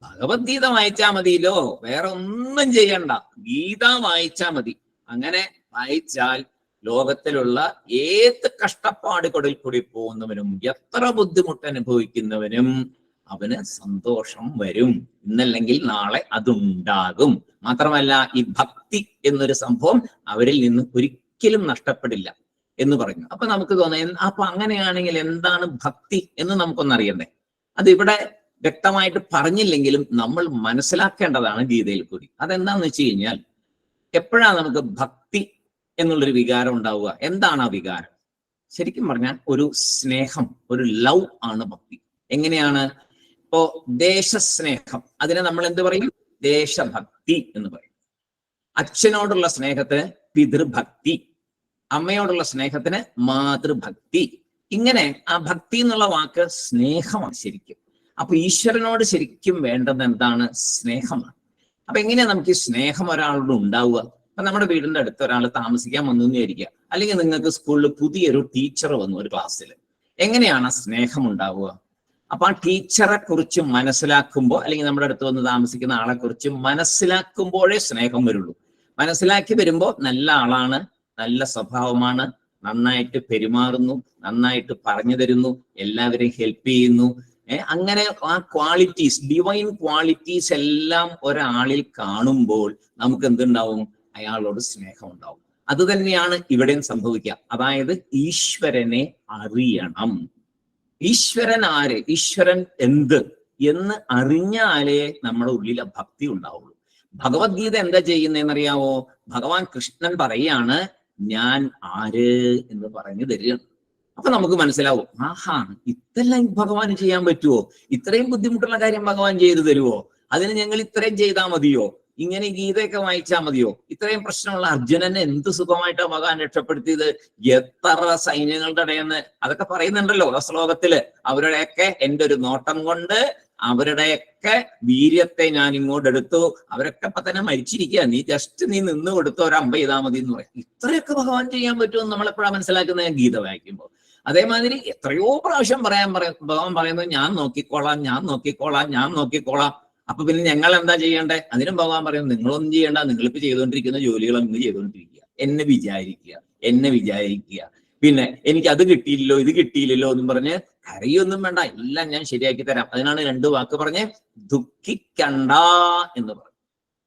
ഭഗവത്ഗീത വായിച്ചാ മതിയല്ലോ, വേറെ ഒന്നും ചെയ്യണ്ട, ഗീത വായിച്ചാ മതി. അങ്ങനെ വായിച്ചാൽ ലോകത്തിലുള്ള ഏത് കഷ്ടപ്പാടുകളിൽ കൂടി പോകുന്നവനും എത്ര ബുദ്ധിമുട്ട് അനുഭവിക്കുന്നവനും അവന് സന്തോഷം വരും. ഇന്നല്ലെങ്കിൽ നാളെ അതുണ്ടാകും. മാത്രമല്ല ഈ ഭക്തി എന്നൊരു സംഭവം അവരിൽ നിന്ന് ഒരിക്കലും നഷ്ടപ്പെടില്ല എന്ന് പറഞ്ഞു. അപ്പൊ നമുക്ക് തോന്നുന്നു, അപ്പൊ അങ്ങനെയാണെങ്കിൽ എന്താണ് ഭക്തി എന്ന് നമുക്കൊന്നറിയണ്ടേ? അതിവിടെ വ്യക്തമായിട്ട് പറഞ്ഞില്ലെങ്കിലും നമ്മൾ മനസ്സിലാക്കേണ്ടതാണ് ഗീതയിൽ കൂടി. അതെന്താന്ന് വെച്ച് കഴിഞ്ഞാൽ, എപ്പോഴാണ് നമുക്ക് ഭക്തി എന്നുള്ളൊരു വികാരം ഉണ്ടാവുക? എന്താണ് ആ വികാരം? ശരിക്കും പറഞ്ഞാൽ ഒരു സ്നേഹം, ഒരു ലവ് ആണ് ഭക്തി. എങ്ങനെയാണ്? ഇപ്പോ ദേശസ്നേഹം, അതിനെ നമ്മൾ എന്ത് പറയും? ദേശഭക്തി എന്ന് പറയും. അച്ഛനോടുള്ള സ്നേഹത്തിന് പിതൃഭക്തി, അമ്മയോടുള്ള സ്നേഹത്തിന് മാതൃഭക്തി. ഇങ്ങനെ ആ ഭക്തി എന്നുള്ള വാക്ക് സ്നേഹമാണ് ശരിക്കും. അപ്പൊ ഈശ്വരനോട് ശരിക്കും വേണ്ടത് എന്താണ്? സ്നേഹമാണ്. അപ്പൊ എങ്ങനെയാ നമുക്ക് ഈ സ്നേഹം ഒരാളോട് ഉണ്ടാവുക? അപ്പൊ നമ്മുടെ വീടിന്റെ അടുത്ത് ഒരാൾ താമസിക്കാൻ വന്നു വിചാരിക്കുക, അല്ലെങ്കിൽ നിങ്ങൾക്ക് സ്കൂളിൽ പുതിയൊരു ടീച്ചർ വന്നു ഒരു ക്ലാസ്സിൽ. എങ്ങനെയാണ് സ്നേഹം ഉണ്ടാവുക? അപ്പൊ ആ ടീച്ചറെ കുറിച്ച് മനസ്സിലാക്കുമ്പോൾ, അല്ലെങ്കിൽ നമ്മുടെ അടുത്ത് വന്ന് താമസിക്കുന്ന ആളെ കുറിച്ച് മനസ്സിലാക്കുമ്പോഴേ സ്നേഹം വരുള്ളൂ. മനസ്സിലാക്കി വരുമ്പോ നല്ല ആളാണ്, നല്ല സ്വഭാവമാണ്, നന്നായിട്ട് പെരുമാറുന്നു, നന്നായിട്ട് പറഞ്ഞു തരുന്നു, എല്ലാവരെയും ഹെൽപ്പ് ചെയ്യുന്നു. അങ്ങനെ ആ ക്വാളിറ്റീസ്, ഡിവൈൻ ക്വാളിറ്റീസ് എല്ലാം ഒരാളിൽ കാണുമ്പോൾ നമുക്ക് എന്തുണ്ടാവും? അയാളോട് സ്നേഹം ഉണ്ടാവും. അത് തന്നെയാണ് ഇവിടെയും സംഭവിക്കുക. അതായത് ഈശ്വരനെ അറിയണം. ഈശ്വരൻ ആര്, ഈശ്വരൻ എന്ത് എന്ന് അറിഞ്ഞാലേ നമ്മുടെ ഉള്ളിൽ ഭക്തി ഉണ്ടാവുള്ളൂ. ഭഗവത്ഗീത എന്താ ചെയ്യുന്നതെന്നറിയാവോ? ഭഗവാൻ കൃഷ്ണൻ പറയാണ്, ഞാൻ ആര് എന്ന് പറഞ്ഞു തരികയാണ്. അപ്പൊ നമുക്ക് മനസ്സിലാവും, ആഹാ, ഇതെല്ലാം ഭഗവാന് ചെയ്യാൻ പറ്റുമോ? ഇത്രയും ബുദ്ധിമുട്ടുള്ള കാര്യം ഭഗവാൻ ചെയ്തു തരുമോ? അതിന് ഞങ്ങൾ ഇത്രയും ചെയ്താൽ മതിയോ? ഇങ്ങനെ ഗീതയൊക്കെ വായിച്ചാൽ മതിയോ? ഇത്രയും പ്രശ്നമുള്ള അർജുനനെ എന്ത് സുഖമായിട്ടാണ് ഭഗവാൻ രക്ഷപ്പെടുത്തിയത്? എത്ര സൈന്യങ്ങളുടെ ഇടയെന്ന് അതൊക്കെ പറയുന്നുണ്ടല്ലോ ആ ശ്ലോകത്തില്. അവരുടെയൊക്കെ എൻ്റെ ഒരു നോട്ടം കൊണ്ട് അവരുടെയൊക്കെ വീര്യത്തെ ഞാൻ ഇങ്ങോട്ട് എടുത്തു. അവരൊക്കെ ഇപ്പൊ തന്നെ മരിച്ചിരിക്കുക, നീ ജസ്റ്റ് നീ നിന്ന് കൊടുത്ത ഒരു അമ്പ ചെയ്താൽ മതി എന്ന് പറയും. ഇത്രയൊക്കെ ഭഗവാൻ ചെയ്യാൻ പറ്റുമെന്ന് നമ്മളെപ്പോഴാണ് മനസ്സിലാക്കുന്നത്? ഗീത വായിക്കുമ്പോൾ. അതേമാതിരി എത്രയോ പ്രാവശ്യം ഭഗവാൻ പറയുന്നത് ഞാൻ നോക്കിക്കോളാം, ഞാൻ നോക്കിക്കോളാം, ഞാൻ നോക്കിക്കോളാം. അപ്പൊ പിന്നെ ഞങ്ങൾ എന്താ ചെയ്യേണ്ടേ? അതിനും ഭഗവാൻ പറയുന്നത് നിങ്ങളൊന്നും ചെയ്യേണ്ട, നിങ്ങളിപ്പോ ചെയ്തുകൊണ്ടിരിക്കുന്ന ജോലികൾ അങ്ങ് ചെയ്തുകൊണ്ടിരിക്കുക, എന്നെ വിചാരിക്കുക. പിന്നെ എനിക്ക് അത് കിട്ടിയില്ലല്ലോ, ഇത് കിട്ടിയില്ലല്ലോ എന്നും പറഞ്ഞ് കരയൊന്നും വേണ്ട, എല്ലാം ഞാൻ ശരിയാക്കി തരാം. അതിനാണ് 2 വാക്ക് പറഞ്ഞ് ദുഃഖിക്കണ്ട എന്ന് പറഞ്ഞു.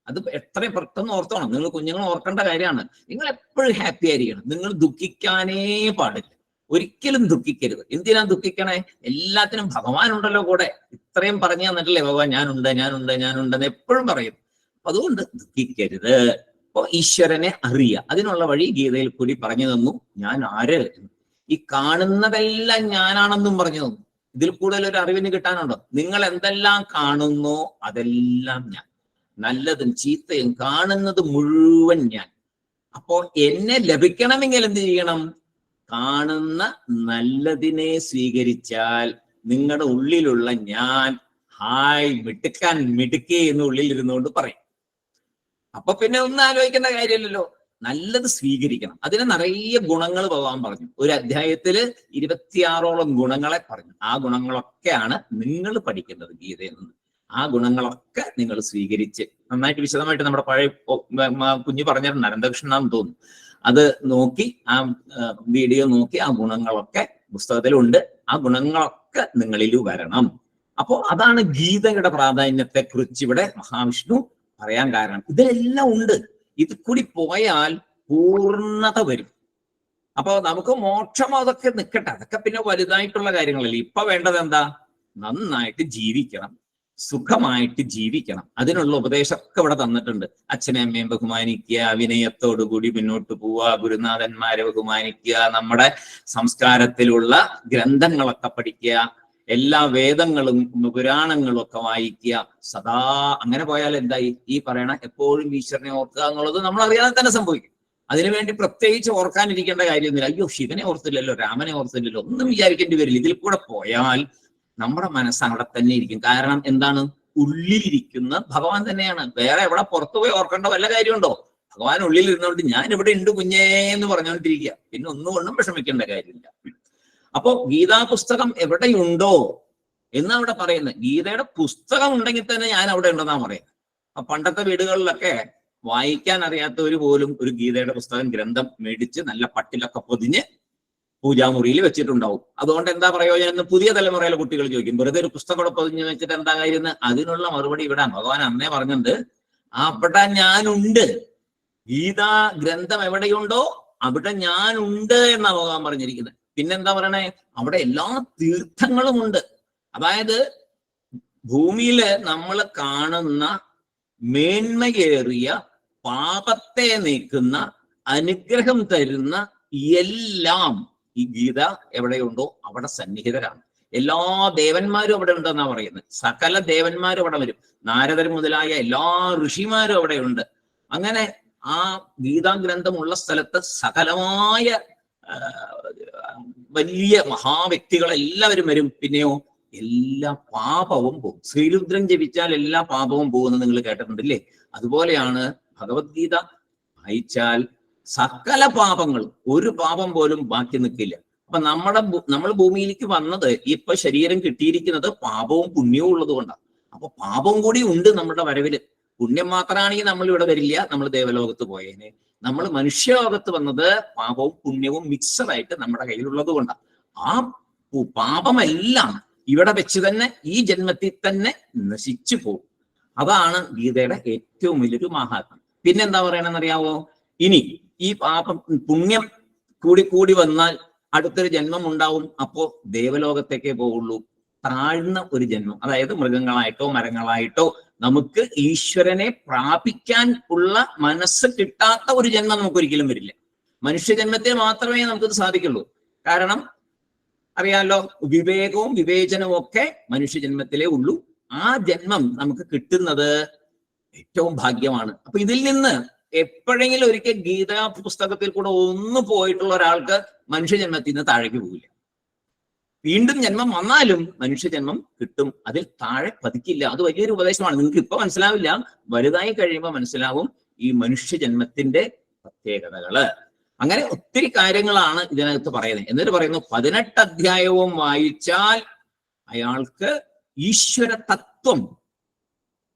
അത് എത്രയും പെട്ടെന്ന് ഓർത്തോണം. നിങ്ങൾ കുഞ്ഞുങ്ങൾ ഓർക്കേണ്ട കാര്യമാണ്. നിങ്ങൾ എപ്പോഴും ഹാപ്പി ആയിരിക്കണം. നിങ്ങൾ ദുഃഖിക്കാനേ പാടില്ല, ഒരിക്കലും ദുഃഖിക്കരുത്. എന്തിനാ ദുഃഖിക്കണേ? എല്ലാത്തിനും ഭഗവാൻ ഉണ്ടല്ലോ കൂടെ. ഇത്രയും പറഞ്ഞു തന്നിട്ടില്ലേ ഭഗവാൻ ഞാനുണ്ടെന്ന് എപ്പോഴും പറയും. അപ്പൊ അതുകൊണ്ട് ദുഃഖിക്കരുത്. അപ്പൊ ഈശ്വരനെ അറിയുക, അതിനുള്ള വഴി ഗീതയിൽ കൂടി പറഞ്ഞു തന്നു. ഞാൻ ആര്? ഈ കാണുന്നതെല്ലാം ഞാനാണെന്നും പറഞ്ഞു തന്നു. ഇതിൽ കൂടുതൽ ഒരു അറിവിന് കിട്ടാനുണ്ടോ? നിങ്ങൾ എന്തെല്ലാം കാണുന്നോ അതെല്ലാം ഞാൻ, നല്ലതും ചീത്തയും കാണുന്നത് മുഴുവൻ ഞാൻ. അപ്പോ എന്നെ ലഭിക്കണമെങ്കിൽ എന്ത് ചെയ്യണം? കാണുന്ന നല്ലതിനെ സ്വീകരിച്ചാൽ നിങ്ങളുടെ ഉള്ളിലുള്ള ഞാൻ ഹായ് മിടുക്കേ എന്ന് ഉള്ളിൽ ഇരുന്നുകൊണ്ട് പറയും. അപ്പൊ പിന്നെ ഒന്നും ആലോചിക്കേണ്ട കാര്യമില്ലല്ലോ, നല്ലത് സ്വീകരിക്കണം. അതിന് നിറയെ ഗുണങ്ങൾ ഭഗവാൻ പറഞ്ഞു. ഒരു അധ്യായത്തില് 26ഓളം ഗുണങ്ങളെ പറഞ്ഞു. ആ ഗുണങ്ങളൊക്കെയാണ് നിങ്ങൾ പഠിക്കേണ്ടത് ഗീതയിൽ നിന്ന്. ആ ഗുണങ്ങളൊക്കെ നിങ്ങൾ സ്വീകരിച്ച് നന്നായിട്ട് വിശദമായിട്ട് നമ്മുടെ പഴയ കുഞ്ഞു പറഞ്ഞിട്ടുണ്ട്, അനന്തകൃഷ്ണനാന്ന് തോന്നുന്നു. അത് നോക്കി, ആ വീഡിയോ നോക്കി, ആ ഗുണങ്ങളൊക്കെ പുസ്തകത്തിലുണ്ട്. ആ ഗുണങ്ങളൊക്കെ നിങ്ങളിൽ വരണം. അപ്പോ അതാണ് ഗീതയുടെ പ്രാധാന്യത്തെ കുറിച്ച് ഇവിടെ മഹാവിഷ്ണു പറയാൻ കാരണം. ഇതെല്ലാം ഉണ്ട്. ഇത് കൂടി പോയാൽ പൂർണ്ണത വരും. അപ്പൊ നമുക്ക് മോക്ഷം അതൊക്കെ നിൽക്കട്ടെ, അതൊക്കെ പിന്നെ വലുതായിട്ടുള്ള കാര്യങ്ങളല്ലേ. ഇപ്പൊ വേണ്ടത് എന്താ? നന്നായിട്ട് ജീവിക്കണം, സുഖമായിട്ട് ജീവിക്കണം. അതിനുള്ള ഉപദേശമൊക്കെ ഇവിടെ തന്നിട്ടുണ്ട്. അച്ഛനെ അമ്മയും ബഹുമാനിക്കുക, വിനയത്തോടുകൂടി മുന്നോട്ട് പോവുക, ഗുരുനാഥന്മാരെ ബഹുമാനിക്കുക, നമ്മുടെ സംസ്കാരത്തിലുള്ള ഗ്രന്ഥങ്ങളൊക്കെ പഠിക്കുക, എല്ലാ വേദങ്ങളും പുരാണങ്ങളും ഒക്കെ വായിക്കുക. സദാ അങ്ങനെ പോയാൽ എന്തായി? ഈ പറയണ എപ്പോഴും ഈശ്വരനെ ഓർക്കുക എന്നുള്ളത് നമ്മൾ അറിയാതെ തന്നെ സംഭവിക്കും. അതിനുവേണ്ടി പ്രത്യേകിച്ച് ഓർക്കാനിരിക്കേണ്ട കാര്യമൊന്നുമില്ല. അയ്യോ ശിവനെ ഓർത്തില്ലല്ലോ, രാമനെ ഓർത്തില്ലല്ലോ, ഒന്നും വിചാരിക്കേണ്ടി വരില്ല. ഇതിൽ കൂടെ പോയാൽ നമ്മുടെ മനസ്സ് അവിടെ തന്നെ ഇരിക്കും. കാരണം എന്താണ്? ഉള്ളിലിരിക്കുന്ന ഭഗവാൻ തന്നെയാണ്. വേറെ എവിടെ പുറത്തു പോയി ഓർക്കേണ്ട വല്ല കാര്യമുണ്ടോ? ഭഗവാൻ ഉള്ളിൽ ഇരുന്നോണ്ട് ഞാൻ ഇവിടെ ഉണ്ട് കുഞ്ഞേ എന്ന് പറഞ്ഞുകൊണ്ടിരിക്കുക. പിന്നെ ഒന്നുകൊണ്ടും വിഷമിക്കേണ്ട കാര്യമില്ല. അപ്പോ ഗീതാ പുസ്തകം എവിടെയുണ്ടോ എന്ന് അവിടെ പറയുന്നത്. ഗീതയുടെ പുസ്തകം ഉണ്ടെങ്കിൽ തന്നെ ഞാൻ അവിടെ ഉണ്ടെന്നാ പറയുന്നത്. അപ്പൊ പണ്ടത്തെ വീടുകളിലൊക്കെ വായിക്കാൻ അറിയാത്തവര് പോലും ഒരു ഗീതയുടെ പുസ്തകം ഗ്രന്ഥം മേടിച്ച് നല്ല പട്ടിലൊക്കെ പൊതിഞ്ഞ് പൂജാമുറിയിൽ വെച്ചിട്ടുണ്ടാവും. അതുകൊണ്ട് എന്താ പ്രയോജനം എന്ന് പുതിയ തലമുറയിലെ കുട്ടികൾ ചോദിക്കും. വെറുതെ ഒരു പുസ്തകം കൂടെ പൊതിഞ്ഞ് വെച്ചിട്ട് എന്താ കാര്യം? അതിനുള്ള മറുപടി ഇവിടെ ഭഗവാൻ അന്നേ പറഞ്ഞിട്ടുണ്ട്. അവിടെ ഞാനുണ്ട്. ഗീതാ ഗ്രന്ഥം എവിടെയുണ്ടോ അവിടെ ഞാനുണ്ട് എന്നാ ഭഗവാൻ പറഞ്ഞിരിക്കുന്നത്. പിന്നെന്താ പറയണേ? അവിടെ എല്ലാ തീർത്ഥങ്ങളും ഉണ്ട്. അതായത് ഭൂമിയില് നമ്മൾ കാണുന്ന മേന്മയേറിയ പാപത്തെ നീക്കുന്ന അനുഗ്രഹം തരുന്ന എല്ലാം ഈ ഗീത എവിടെയുണ്ടോ അവിടെ സന്നിഹിതരാണ്. എല്ലാ ദേവന്മാരും അവിടെ ഉണ്ടെന്നാ പറയുന്നത്. സകല ദേവന്മാരും അവിടെ വരും. നാരദർ മുതലായ എല്ലാ ഋഷിമാരും അവിടെ ഉണ്ട്. അങ്ങനെ ആ ഗീതാഗ്രന്ഥമുള്ള സ്ഥലത്ത് സകലമായ വലിയ മഹാവ്യക്തികളെല്ലാവരും വരും. പിന്നെയോ എല്ലാ പാപവും പോകും. ശ്രീരുദ്രൻ ജപിച്ചാൽ എല്ലാ പാപവും പോകുമെന്ന് നിങ്ങൾ കേട്ടിട്ടുണ്ടല്ലേ? അതുപോലെയാണ് ഭഗവത്ഗീത വായിച്ചാൽ സകല പാപങ്ങളും, ഒരു പാപം പോലും ബാക്കി നിൽക്കില്ല. അപ്പൊ നമ്മൾ ഭൂമിയിലേക്ക് വന്നത്, ഇപ്പൊ ശരീരം കിട്ടിയിരിക്കുന്നത് പാപവും പുണ്യവും ഉള്ളത് കൊണ്ടാണ്. അപ്പൊ പാപവും കൂടി ഉണ്ട് നമ്മുടെ വരവില്. പുണ്യം മാത്രമാണെങ്കിൽ നമ്മൾ ഇവിടെ വരില്ല, നമ്മൾ ദേവലോകത്ത് പോയേനെ. നമ്മൾ മനുഷ്യലോകത്ത് വന്നത് പാപവും പുണ്യവും മിക്സഡായിട്ട് നമ്മുടെ കയ്യിലുള്ളത് കൊണ്ടാണ്. ആ പാപമെല്ലാം ഇവിടെ വെച്ച് തന്നെ ഈ ജന്മത്തിൽ തന്നെ നശിച്ചു പോകും. അതാണ് ഗീതയുടെ ഏറ്റവും വലിയൊരു മഹാത്മ്യം. പിന്നെന്താ പറയണമെന്നറിയാവോ? ഇനി ഈ പാപം പുണ്യം കൂടി വന്നാൽ അടുത്തൊരു ജന്മം ഉണ്ടാവും. അപ്പോ ദേവലോകത്തേക്കേ പോവുള്ളൂ. താഴ്ന്ന ഒരു ജന്മം, അതായത് മൃഗങ്ങളായിട്ടോ മരങ്ങളായിട്ടോ നമുക്ക് ഈശ്വരനെ പ്രാപിക്കാൻ ഉള്ള മനസ്സ് കിട്ടാത്ത ഒരു ജന്മം നമുക്ക് ഒരിക്കലും വരില്ല. മനുഷ്യജന്മത്തിൽ മാത്രമേ നമുക്കത് സാധിക്കുള്ളൂ. കാരണം അറിയാലോ, വിവേകവും വിവേചനവും ഒക്കെ മനുഷ്യജന്മത്തിലേ ഉള്ളൂ. ആ ജന്മം നമുക്ക് കിട്ടുന്നത് ഏറ്റവും ഭാഗ്യമാണ്. അപ്പൊ ഇതിൽ നിന്ന് എപ്പോഴെങ്കിലും ഒരിക്കൽ ഗീതാ പുസ്തകത്തിൽ കൂടെ ഒന്ന് പോയിട്ടുള്ള ഒരാൾക്ക് മനുഷ്യജന്മത്തിൽ നിന്ന് താഴേക്ക് പോകില്ല. വീണ്ടും ജന്മം വന്നാലും മനുഷ്യജന്മം കിട്ടും, അതിൽ താഴെ പതിക്കില്ല. അത് വലിയൊരു ഉപദേശമാണ്. നിങ്ങൾക്ക് ഇപ്പൊ മനസ്സിലാവില്ല, വലുതായി കഴിയുമ്പോൾ മനസ്സിലാവും ഈ മനുഷ്യജന്മത്തിന്റെ പ്രത്യേകതകള്. അങ്ങനെ ഒത്തിരി കാര്യങ്ങളാണ് ഇതിനകത്ത് പറയുന്നത്. എന്നിട്ട് പറയുന്നു 18 അധ്യായവും വായിച്ചാൽ അയാൾക്ക് ഈശ്വര തത്വം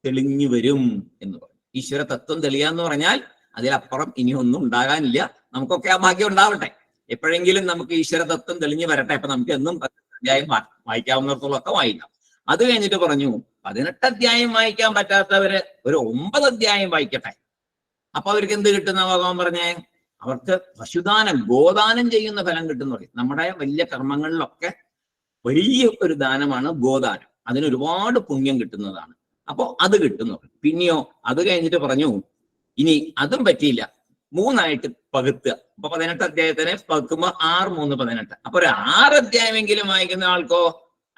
തെളിഞ്ഞു വരും എന്ന് പറയും. ഈശ്വര തത്വം തെളിയാന്ന് പറഞ്ഞാൽ അതിലപ്പുറം ഇനിയൊന്നും ഉണ്ടാകാനില്ല. നമുക്കൊക്കെ ആ ഭാഗ്യം ഉണ്ടാവട്ടെ, എപ്പോഴെങ്കിലും നമുക്ക് ഈശ്വര തത്വം തെളിഞ്ഞു വരട്ടെ. അപ്പൊ നമുക്ക് എന്നും 18 അധ്യായം വായിക്കാവുന്നിടത്തോളം ഒക്കെ വായിക്കാം. അത് കഴിഞ്ഞിട്ട് പറഞ്ഞു 18 അധ്യായം വായിക്കാൻ പറ്റാത്തവര് ഒരു 9 അധ്യായം വായിക്കട്ടെ. അപ്പൊ അവർക്ക് എന്ത് കിട്ടുന്ന ഭഗവാൻ പറഞ്ഞേ? അവർക്ക് പശുദാനം, ഗോദാനം ചെയ്യുന്ന ഫലം കിട്ടുന്നു പറയും. നമ്മുടെ വലിയ കർമ്മങ്ങളിലൊക്കെ വലിയ ഒരു ദാനമാണ് ഗോദാനം. അതിന് ഒരുപാട് പുണ്യം കിട്ടുന്നതാണ്. അപ്പോ അത് കിട്ടുന്നു. പിന്നെയോ അത് കഴിഞ്ഞിട്ട് പറഞ്ഞു ഇനി അതും പറ്റിയില്ല, 3 പകുത്തുക. അപ്പൊ 18 അധ്യായത്തിനെ പകുക്കുമ്പോ 6, 3, 18. അപ്പൊ ഒരു 6 അധ്യായമെങ്കിലും വായിക്കുന്ന ആൾക്കോ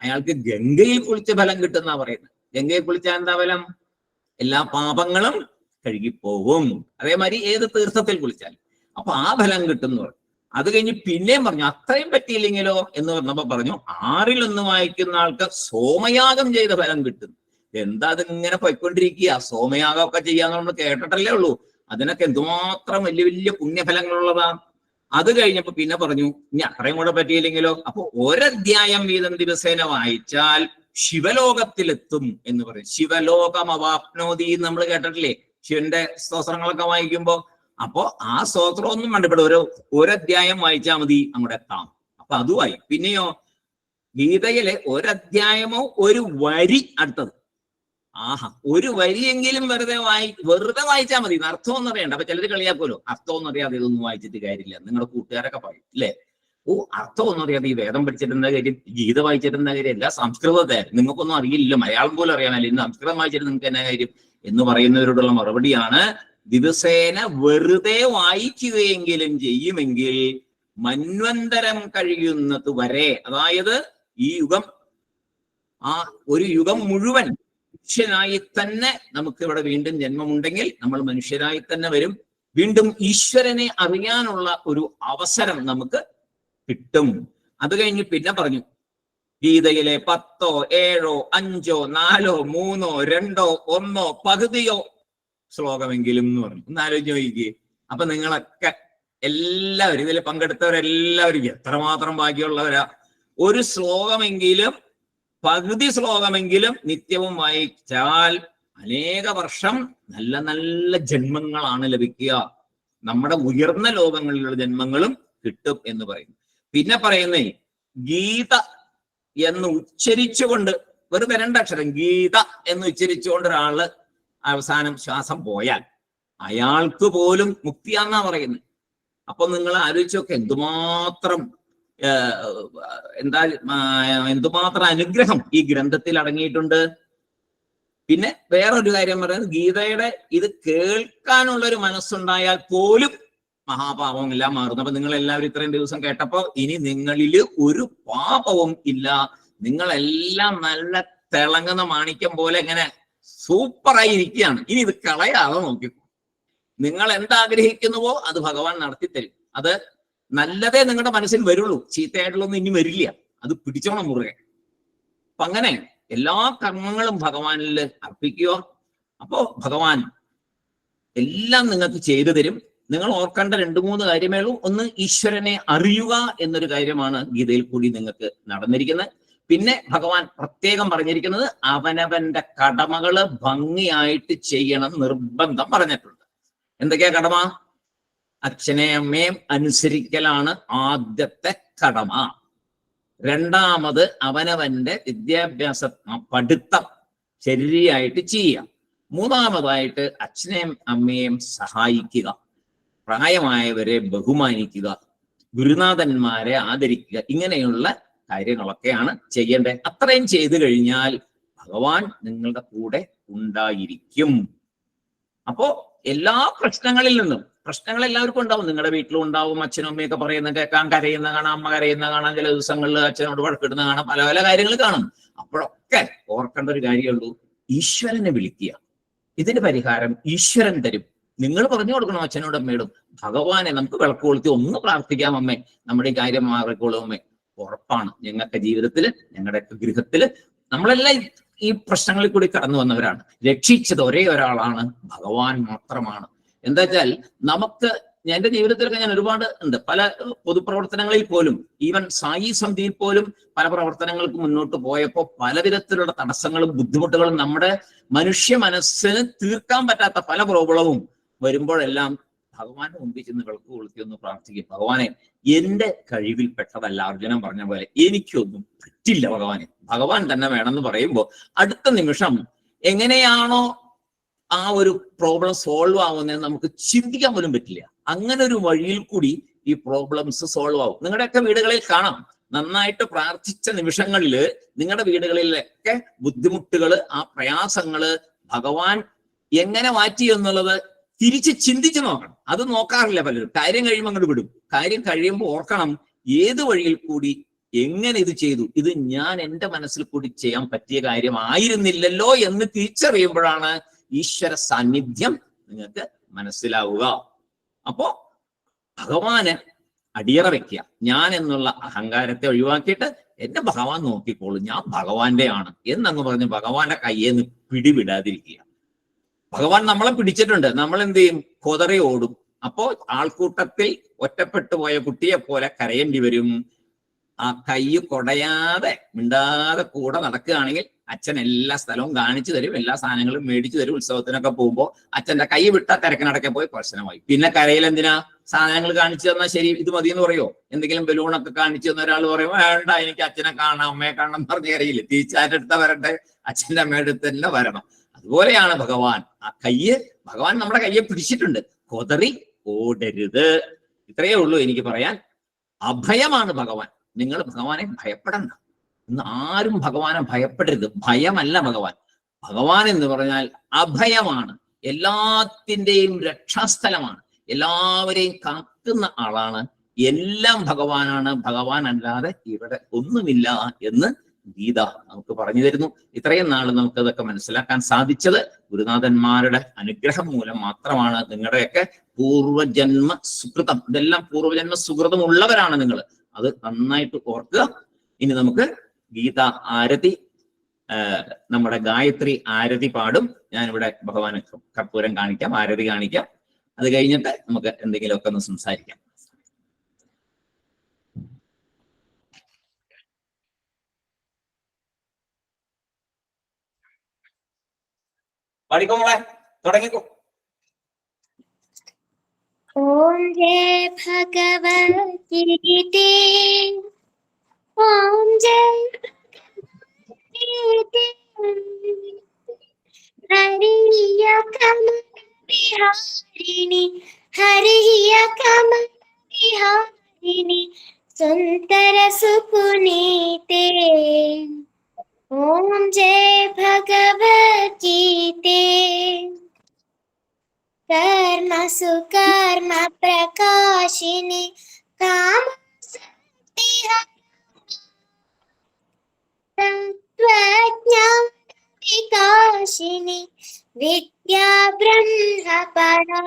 അയാൾക്ക് ഗംഗയിൽ കുളിച്ച ഫലം കിട്ടുന്ന പറയുന്നത്. ഗംഗയിൽ കുളിച്ചാൽ എന്താ ഫലം? എല്ലാ പാപങ്ങളും കഴുകിപ്പോവും. അതേമാതിരി ഏത് തീർത്ഥത്തിൽ കുളിച്ചാലും അപ്പൊ ആ ഫലം കിട്ടുന്നു. അത് കഴിഞ്ഞ് പിന്നെയും പറഞ്ഞു അത്രയും പറ്റിയില്ലെങ്കിലോ എന്ന് പറഞ്ഞപ്പോ പറഞ്ഞു 6-1 വായിക്കുന്ന ആൾക്ക് സോമയാഗം ചെയ്ത ഫലം കിട്ടുന്നു. എന്താ അതിങ്ങനെ പോയിക്കൊണ്ടിരിക്കുക? സോമയാഗമൊക്കെ ചെയ്യാന്ന് നമ്മൾ കേട്ടിട്ടല്ലേ ഉള്ളൂ. അതിനൊക്കെ എന്തുമാത്രം വലിയ വലിയ പുണ്യഫലങ്ങളുള്ളതാ. അത് കഴിഞ്ഞപ്പോ പിന്നെ പറഞ്ഞു ഇനി അത്രയും കൂടെ പറ്റിയില്ലെങ്കിലോ? അപ്പൊ 1 അധ്യായം വീതം ദിവസേന വായിച്ചാൽ ശിവലോകത്തിലെത്തും എന്ന് പറയും. ശിവലോകം അവാപ്നോതി നമ്മൾ കേട്ടിട്ടില്ലേ ശിവന്റെ സ്തോത്രങ്ങളൊക്കെ വായിക്കുമ്പോ? അപ്പോ ആ സ്തോത്രമൊന്നും കണ്ടപ്പെടും, 1 അധ്യായം വായിച്ചാൽ മതി അങ്ങോട്ട് എത്താം. അപ്പൊ അതുമായി. പിന്നെയോ ഗീതയിലെ 1 അധ്യായമോ 1 വരി അടുത്തത്. ആഹാ, 1 വരിയെങ്കിലും വെറുതെ വായിച്ചാൽ മതി, അർത്ഥം ഒന്നും അറിയണ്ട. അപ്പൊ ചിലര് കളിയാക്കുമല്ലോ, അർത്ഥം ഒന്നും അറിയാതെ ഇതൊന്നും വായിച്ചിട്ട് കാര്യമില്ല. നിങ്ങളുടെ കൂട്ടുകാരൊക്കെ പറയും അല്ലേ, ഓ അർത്ഥം ഒന്നും അറിയാതെ ഈ വേദം പഠിച്ചിരുന്ന കാര്യം, ഗീത വായിച്ചിരുന്ന കാര്യം, എല്ലാ സംസ്കൃതത്തെ നിങ്ങൾക്കൊന്നും അറിയില്ല, മലയാളം പോലും അറിയാമല്ലോ, ഇന്ന് സംസ്കൃതം വായിച്ചിട്ട് നിങ്ങൾക്ക് എന്നാ കാര്യം എന്ന് പറയുന്നവരോടുള്ള മറുപടിയാണ് ദിവസേന വെറുതെ വായിക്കുകയെങ്കിലും ചെയ്യുമെങ്കിൽ മന്വന്തരം കഴിയുന്നത് വരെ, അതായത് ഈ യുഗം, ആ ഒരു യുഗം മുഴുവൻ മനുഷ്യനായി തന്നെ നമുക്ക് ഇവിടെ വീണ്ടും ജന്മമുണ്ടെങ്കിൽ നമ്മൾ മനുഷ്യരായി തന്നെ വരും. വീണ്ടും ഈശ്വരനെ അറിയാനുള്ള ഒരു അവസരം നമുക്ക് കിട്ടും. അത് കഴിഞ്ഞ് പിന്നെ പറഞ്ഞു ഗീതയിലെ 10, 7, 5, 4, 3, 2, 1 പകുതിയോ ശ്ലോകമെങ്കിലും എന്ന് പറഞ്ഞു. ഒന്ന് ആലോചിച്ച് നോക്കിക്കേ. അപ്പൊ നിങ്ങളൊക്കെ എല്ലാവരും ഇതിൽ പങ്കെടുത്തവരെല്ലാവരും എത്രമാത്രം ഭാഗ്യമുള്ളവരാ. ഒരു ശ്ലോകമെങ്കിലും, പകുതി ശ്ലോകമെങ്കിലും നിത്യവും വായിച്ചാൽ അനേക വർഷം നല്ല നല്ല ജന്മങ്ങളാണ് ലഭിക്കുക. നമ്മുടെ ഉയർന്ന ലോകങ്ങളിലുള്ള ജന്മങ്ങളും കിട്ടും എന്ന് പറയുന്നു. പിന്നെ പറയുന്നേ ഗീത എന്ന് ഉച്ചരിച്ചുകൊണ്ട്, വെറുതെ 2 അക്ഷരം ഗീത എന്ന് ഉച്ചരിച്ചുകൊണ്ട് ഒരാള് അവസാനം ശ്വാസം പോയാൽ അയാൾക്ക് പോലും മുക്തിയാന്നാ പറയുന്നത്. അപ്പൊ നിങ്ങൾ ആലോചിച്ചൊക്കെ എന്തുമാത്രം എന്തുമാത്രം അനുഗ്രഹം ഈ ഗ്രന്ഥത്തിൽ അടങ്ങിയിട്ടുണ്ട്. പിന്നെ വേറൊരു കാര്യം പറയുന്നത് ഗീതയുടെ ഇത് കേൾക്കാനുള്ള ഒരു മനസ്സുണ്ടായാൽ പോലും മഹാപാപമെല്ലാം മാറുന്നു. അപ്പൊ നിങ്ങൾ എല്ലാവരും ഇത്രയും ദിവസം കേട്ടപ്പോ ഇനി നിങ്ങളിൽ ഒരു പാപവും ഇല്ല. നിങ്ങളെല്ലാം നല്ല തിളങ്ങുന്ന മാണിക്യം പോലെ ഇങ്ങനെ സൂപ്പറായി ഇരിക്കുകയാണ്. ഇനി ഇത് കളയാതെ നോക്കിക്കോ. നിങ്ങൾ എന്താഗ്രഹിക്കുന്നുവോ അത് ഭഗവാൻ നടത്തിത്തരും. അത് നല്ലതേ നിങ്ങളുടെ മനസ്സിൽ വരുള്ളൂ, ചീത്തയായിട്ടുള്ളൊന്നും ഇനി വരില്ല. അത് പിടിച്ചോണം മുറുകെ. അപ്പൊ അങ്ങനെ എല്ലാ കർമ്മങ്ങളും ഭഗവാനിൽ അർപ്പിക്കുക. അപ്പോ ഭഗവാൻ എല്ലാം നിങ്ങൾക്ക് ചെയ്തു തരും. നിങ്ങൾ ഓർക്കേണ്ട 2-3 കാര്യമേ ഉള്ളൂ. ഒന്ന്, ഈശ്വരനെ അറിയുക എന്നൊരു കാര്യമാണ് ഗീതയിൽ കൂടി നിങ്ങൾക്ക് നടന്നിരിക്കുന്നത്. പിന്നെ ഭഗവാൻ പ്രത്യേകം പറഞ്ഞിരിക്കുന്നത് അവനവന്റെ കടമകള് ഭംഗിയായിട്ട് ചെയ്യണം നിർബന്ധം പറഞ്ഞിട്ടുണ്ട്. എന്തൊക്കെയാ കടമ? അച്ഛനെയും അമ്മയും അനുസരിക്കലാണ് ആദ്യത്തെ കടമ. 2ാമത് അവനവന്റെ വിദ്യാഭ്യാസ പഠിത്തം ശരിയായിട്ട് ചെയ്യുക. 3ാമതായിട്ട് അച്ഛനെയും അമ്മയെയും സഹായിക്കുക, പ്രായമായവരെ ബഹുമാനിക്കുക, ഗുരുനാഥന്മാരെ ആദരിക്കുക. ഇങ്ങനെയുള്ള കാര്യങ്ങളൊക്കെയാണ് ചെയ്യേണ്ടത്. അത്രയും ചെയ്തു കഴിഞ്ഞാൽ ഭഗവാൻ നിങ്ങളുടെ കൂടെ ഉണ്ടായിരിക്കും. അപ്പോ എല്ലാ പ്രശ്നങ്ങളിൽ നിന്നും, പ്രശ്നങ്ങൾ എല്ലാവർക്കും ഉണ്ടാവും. നിങ്ങളുടെ വീട്ടിലും ഉണ്ടാവും. അച്ഛനും അമ്മയൊക്കെ പറയുന്ന കേൾക്കാൻ, കരയുന്ന കാണാം, അമ്മ കരയുന്ന കാണാം, ചില ദിവസങ്ങളിൽ അച്ഛനോട് വഴക്കിടുന്ന കാണാം, പല പല കാര്യങ്ങൾ കാണും. അപ്പോഴൊക്കെ ഓർക്കേണ്ട ഒരു കാര്യമുള്ളൂ, ഈശ്വരനെ വിളിക്കുക. ഇതിന് പരിഹാരം ഈശ്വരൻ തരും. നിങ്ങൾ പറഞ്ഞു കൊടുക്കണം അച്ഛനോടും അമ്മയോടും. ഭഗവാനെ നമുക്ക് വിളക്ക് കൊളുത്തി ഒന്ന് പ്രാർത്ഥിക്കാം, അമ്മേ നമ്മുടെ ഈ കാര്യം മാറിക്കോളും അമ്മേ. ഉറപ്പാണ്. ഞങ്ങൾക്ക് ജീവിതത്തിൽ, ഞങ്ങളുടെ ഗൃഹത്തിൽ നമ്മളെല്ലാം ഈ പ്രശ്നങ്ങളിൽ കൂടി കടന്നു വന്നവരാണ്. രക്ഷിച്ചത് ഒരേ ഒരാളാണ്, ഭഗവാൻ മാത്രമാണ്. എന്താ വെച്ചാൽ നമുക്ക്, എന്റെ ജീവിതത്തിലൊക്കെ ഞാൻ ഒരുപാട് ഉണ്ട്, പല പൊതുപ്രവർത്തനങ്ങളിൽ പോലും, ഈവൻ സായി സന്ധിയിൽ പോലും പല പ്രവർത്തനങ്ങൾക്ക് മുന്നോട്ട് പോയപ്പോൾ പലവിധത്തിലുള്ള തടസ്സങ്ങളും ബുദ്ധിമുട്ടുകളും നമ്മുടെ മനുഷ്യ മനസ്സിന് തീർക്കാൻ പറ്റാത്ത പല പ്രോബ്ലവും വരുമ്പോഴെല്ലാം ഭഗവാന്റെ മുമ്പിൽ ചെന്ന് വിളക്ക് കൊളുത്തി ഒന്ന് പ്രാർത്ഥിക്കും. ഭഗവാനെ, എന്റെ കഴിവിൽ പെട്ടതല്ല, അർജുനൻ പറഞ്ഞ പോലെ എനിക്കൊന്നും പറ്റില്ല ഭഗവാനെ, ഭഗവാൻ തന്നെ വേണമെന്ന് പറയുമ്പോൾ അടുത്ത നിമിഷം എങ്ങനെയാണോ ആ ഒരു പ്രോബ്ലം സോൾവ് ആവുന്നതെന്ന് നമുക്ക് ചിന്തിക്കാൻ പോലും പറ്റില്ല. അങ്ങനെ ഒരു വഴിയിൽ കൂടി ഈ പ്രോബ്ലംസ് സോൾവ് ആവും. നിങ്ങളുടെയൊക്കെ വീടുകളിൽ കാണാം, നന്നായിട്ട് പ്രാർത്ഥിച്ച നിമിഷങ്ങളിൽ നിങ്ങളുടെ വീടുകളിലൊക്കെ ബുദ്ധിമുട്ടുകള്, ആ പ്രയാസങ്ങള് ഭഗവാൻ എങ്ങനെ മാറ്റി എന്നുള്ളത് തിരിച്ച് ചിന്തിച്ചു നോക്കണം. അത് നോക്കാറില്ല പലരും. കാര്യം കഴിയുമ്പോൾ അങ്ങോട്ട് വിടും. കാര്യം കഴിയുമ്പോൾ ഓർക്കണം, ഏത് വഴിയിൽ കൂടി എങ്ങനെ ഇത് ചെയ്തു, ഇത് ഞാൻ എൻ്റെ മനസ്സിൽ കൂടി ചെയ്യാൻ പറ്റിയ കാര്യമായിരുന്നില്ലല്ലോ എന്ന് തിരിച്ചറിയുമ്പോഴാണ് ഈശ്വര സാന്നിധ്യം നിങ്ങൾക്ക് മനസ്സിലാവുക. അപ്പോ ഭഗവാന് അടിയറ വെക്കുക. ഞാൻ എന്നുള്ള അഹങ്കാരത്തെ ഒഴിവാക്കിയിട്ട് എന്റെ ഭഗവാൻ നോക്കിക്കോളൂ, ഞാൻ ഭഗവാന്റെ ആണ് എന്നങ്ങ് പറഞ്ഞ് ഭഗവാന്റെ കയ്യേന്ന് പിടിവിടാതിരിക്കുക. ഭഗവാൻ നമ്മളെ പിടിച്ചിട്ടുണ്ട്, നമ്മൾ എന്ത് ചെയ്യും? കൊതറി ഓടും. അപ്പോ ആൾക്കൂട്ടത്തിൽ ഒറ്റപ്പെട്ടു പോയ കുട്ടിയെ പോലെ കരയേണ്ടി വരും. ആ കൈ കൊടയാതെ മിണ്ടാതെ കൂടെ നടക്കുകയാണെങ്കിൽ അച്ഛൻ എല്ലാ സ്ഥലവും കാണിച്ചു തരും, എല്ലാ സാധനങ്ങളും മേടിച്ചു തരും. ഉത്സവത്തിനൊക്കെ പോകുമ്പോൾ അച്ഛന്റെ കൈ വിട്ട തിരക്കിനടക്കെ പോയി പ്രശ്നമായി. പിന്നെ കരയിൽ എന്തിനാ? സാധനങ്ങൾ കാണിച്ചു തന്നാൽ ശരി, ഇത് മതി എന്ന് പറയോ? എന്തെങ്കിലും ബലൂണൊക്കെ കാണിച്ചു തന്ന ഒരാൾ പറയും, വേണ്ട എനിക്ക് അച്ഛനെ കാണാം അമ്മയെ കാണണം എന്ന് പറഞ്ഞ് കരയില്ലേ? തിരിച്ചാരെടുത്ത വരട്ടെ, അച്ഛന്റെ അമ്മയുടെ അടുത്ത് തന്നെ വരണം. അതുപോലെയാണ് ഭഗവാൻ. ആ കയ്യ്, ഭഗവാൻ നമ്മുടെ കയ്യെ പിടിച്ചിട്ടുണ്ട്. കൊതറി ഓടരുത്. ഇത്രയേ ഉള്ളൂ എനിക്ക് പറയാൻ. അഭയമാണ് ഭഗവാൻ. നിങ്ങൾ ഭഗവാനെ ഭയപ്പെടണ്ട. ഇന്ന് ആരും ഭഗവാനെ ഭയപ്പെടരുത്. ഭയമല്ല ഭഗവാൻ. ഭഗവാൻ എന്ന് പറഞ്ഞാൽ അഭയമാണ്, എല്ലാത്തിൻ്റെയും രക്ഷാസ്ഥലമാണ്, എല്ലാവരെയും കാക്കുന്ന ആളാണ്. എല്ലാം ഭഗവാനാണ്, ഭഗവാൻ അല്ലാതെ ഇവിടെ ഒന്നുമില്ല എന്ന് ഗീത നമുക്ക് പറഞ്ഞു തരുന്നു. ഇത്രയും നാൾ നമുക്ക് അതൊക്കെ മനസ്സിലാക്കാൻ സാധിച്ചത് ഗുരുനാഥന്മാരുടെ അനുഗ്രഹം മൂലം മാത്രമാണ്. നിങ്ങളുടെയൊക്കെ പൂർവജന്മ സുകൃതം, ഇതെല്ലാം പൂർവജന്മ സുകൃതം ഉള്ളവരാണ് നിങ്ങൾ. അത് നന്നായിട്ട് ഓർക്കുക. ഇനി നമുക്ക് ഗീത ആരതി, നമ്മുടെ ഗായത്രി ആരതി പാടും. ഞാനിവിടെ ഭഗവാന് കർപ്പൂരം കാണിക്കാം, ആരതി കാണിക്കാം. അത് കഴിഞ്ഞിട്ട് നമുക്ക് എന്തെങ്കിലുമൊക്കെ ഒന്ന് സംസാരിക്കാം. പാടിക്കോ മോളെ, തുടങ്ങിക്കോ. ഓം ജയ ഭഗവത്ഗീതേ, ഓം ജയ ഭഗവത്ഗീതേ, ഹരിയ കമല വിഹാരിണി, ഹരിയ കമല വിഹാരിണി, സുന്ദര സുപുനീതേ. ഓം ജയ ഭഗവത്ഗീതേ, कर्म सुकर्म प्रकाशिनी, काम तत्वज्ञान विकाशिनी, विद्या ब्रह्म परा.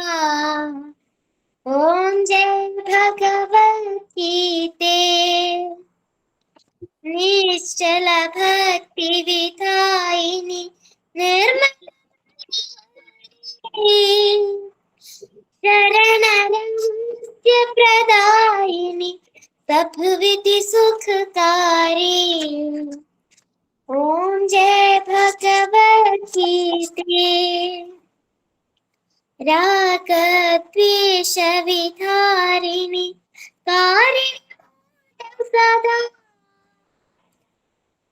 ओम जय भगवद्गीते, निश्चल भक्ति विधायिनी, निर्मल शरणरहस्य प्रदायिनी, सबविधि सुखकारी. ओम जय भगवद्गीते, राग द्वेष विधारिणी, कारिणी सदा,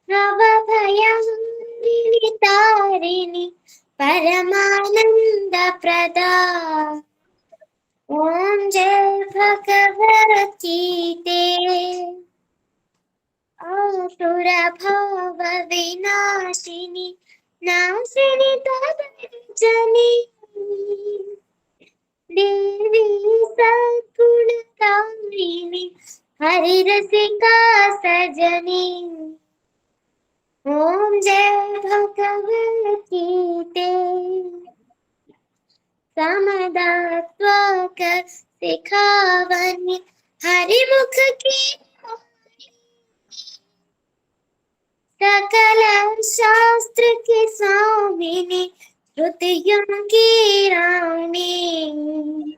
भवभयं वितारिणी, परमानंद प्रदा. ओम जय भगवद्गीते, आसुर भाव विनाशिनी, नाशिनी तदर्जनी, देवी सद्गुणकारिणी, हरिरसिका सजनी. ओम जय भगवद्गीते, समदात्वक सिखावनी, हरिमुख की नेत्र के स्वामिनी श्रुतियों की रानी।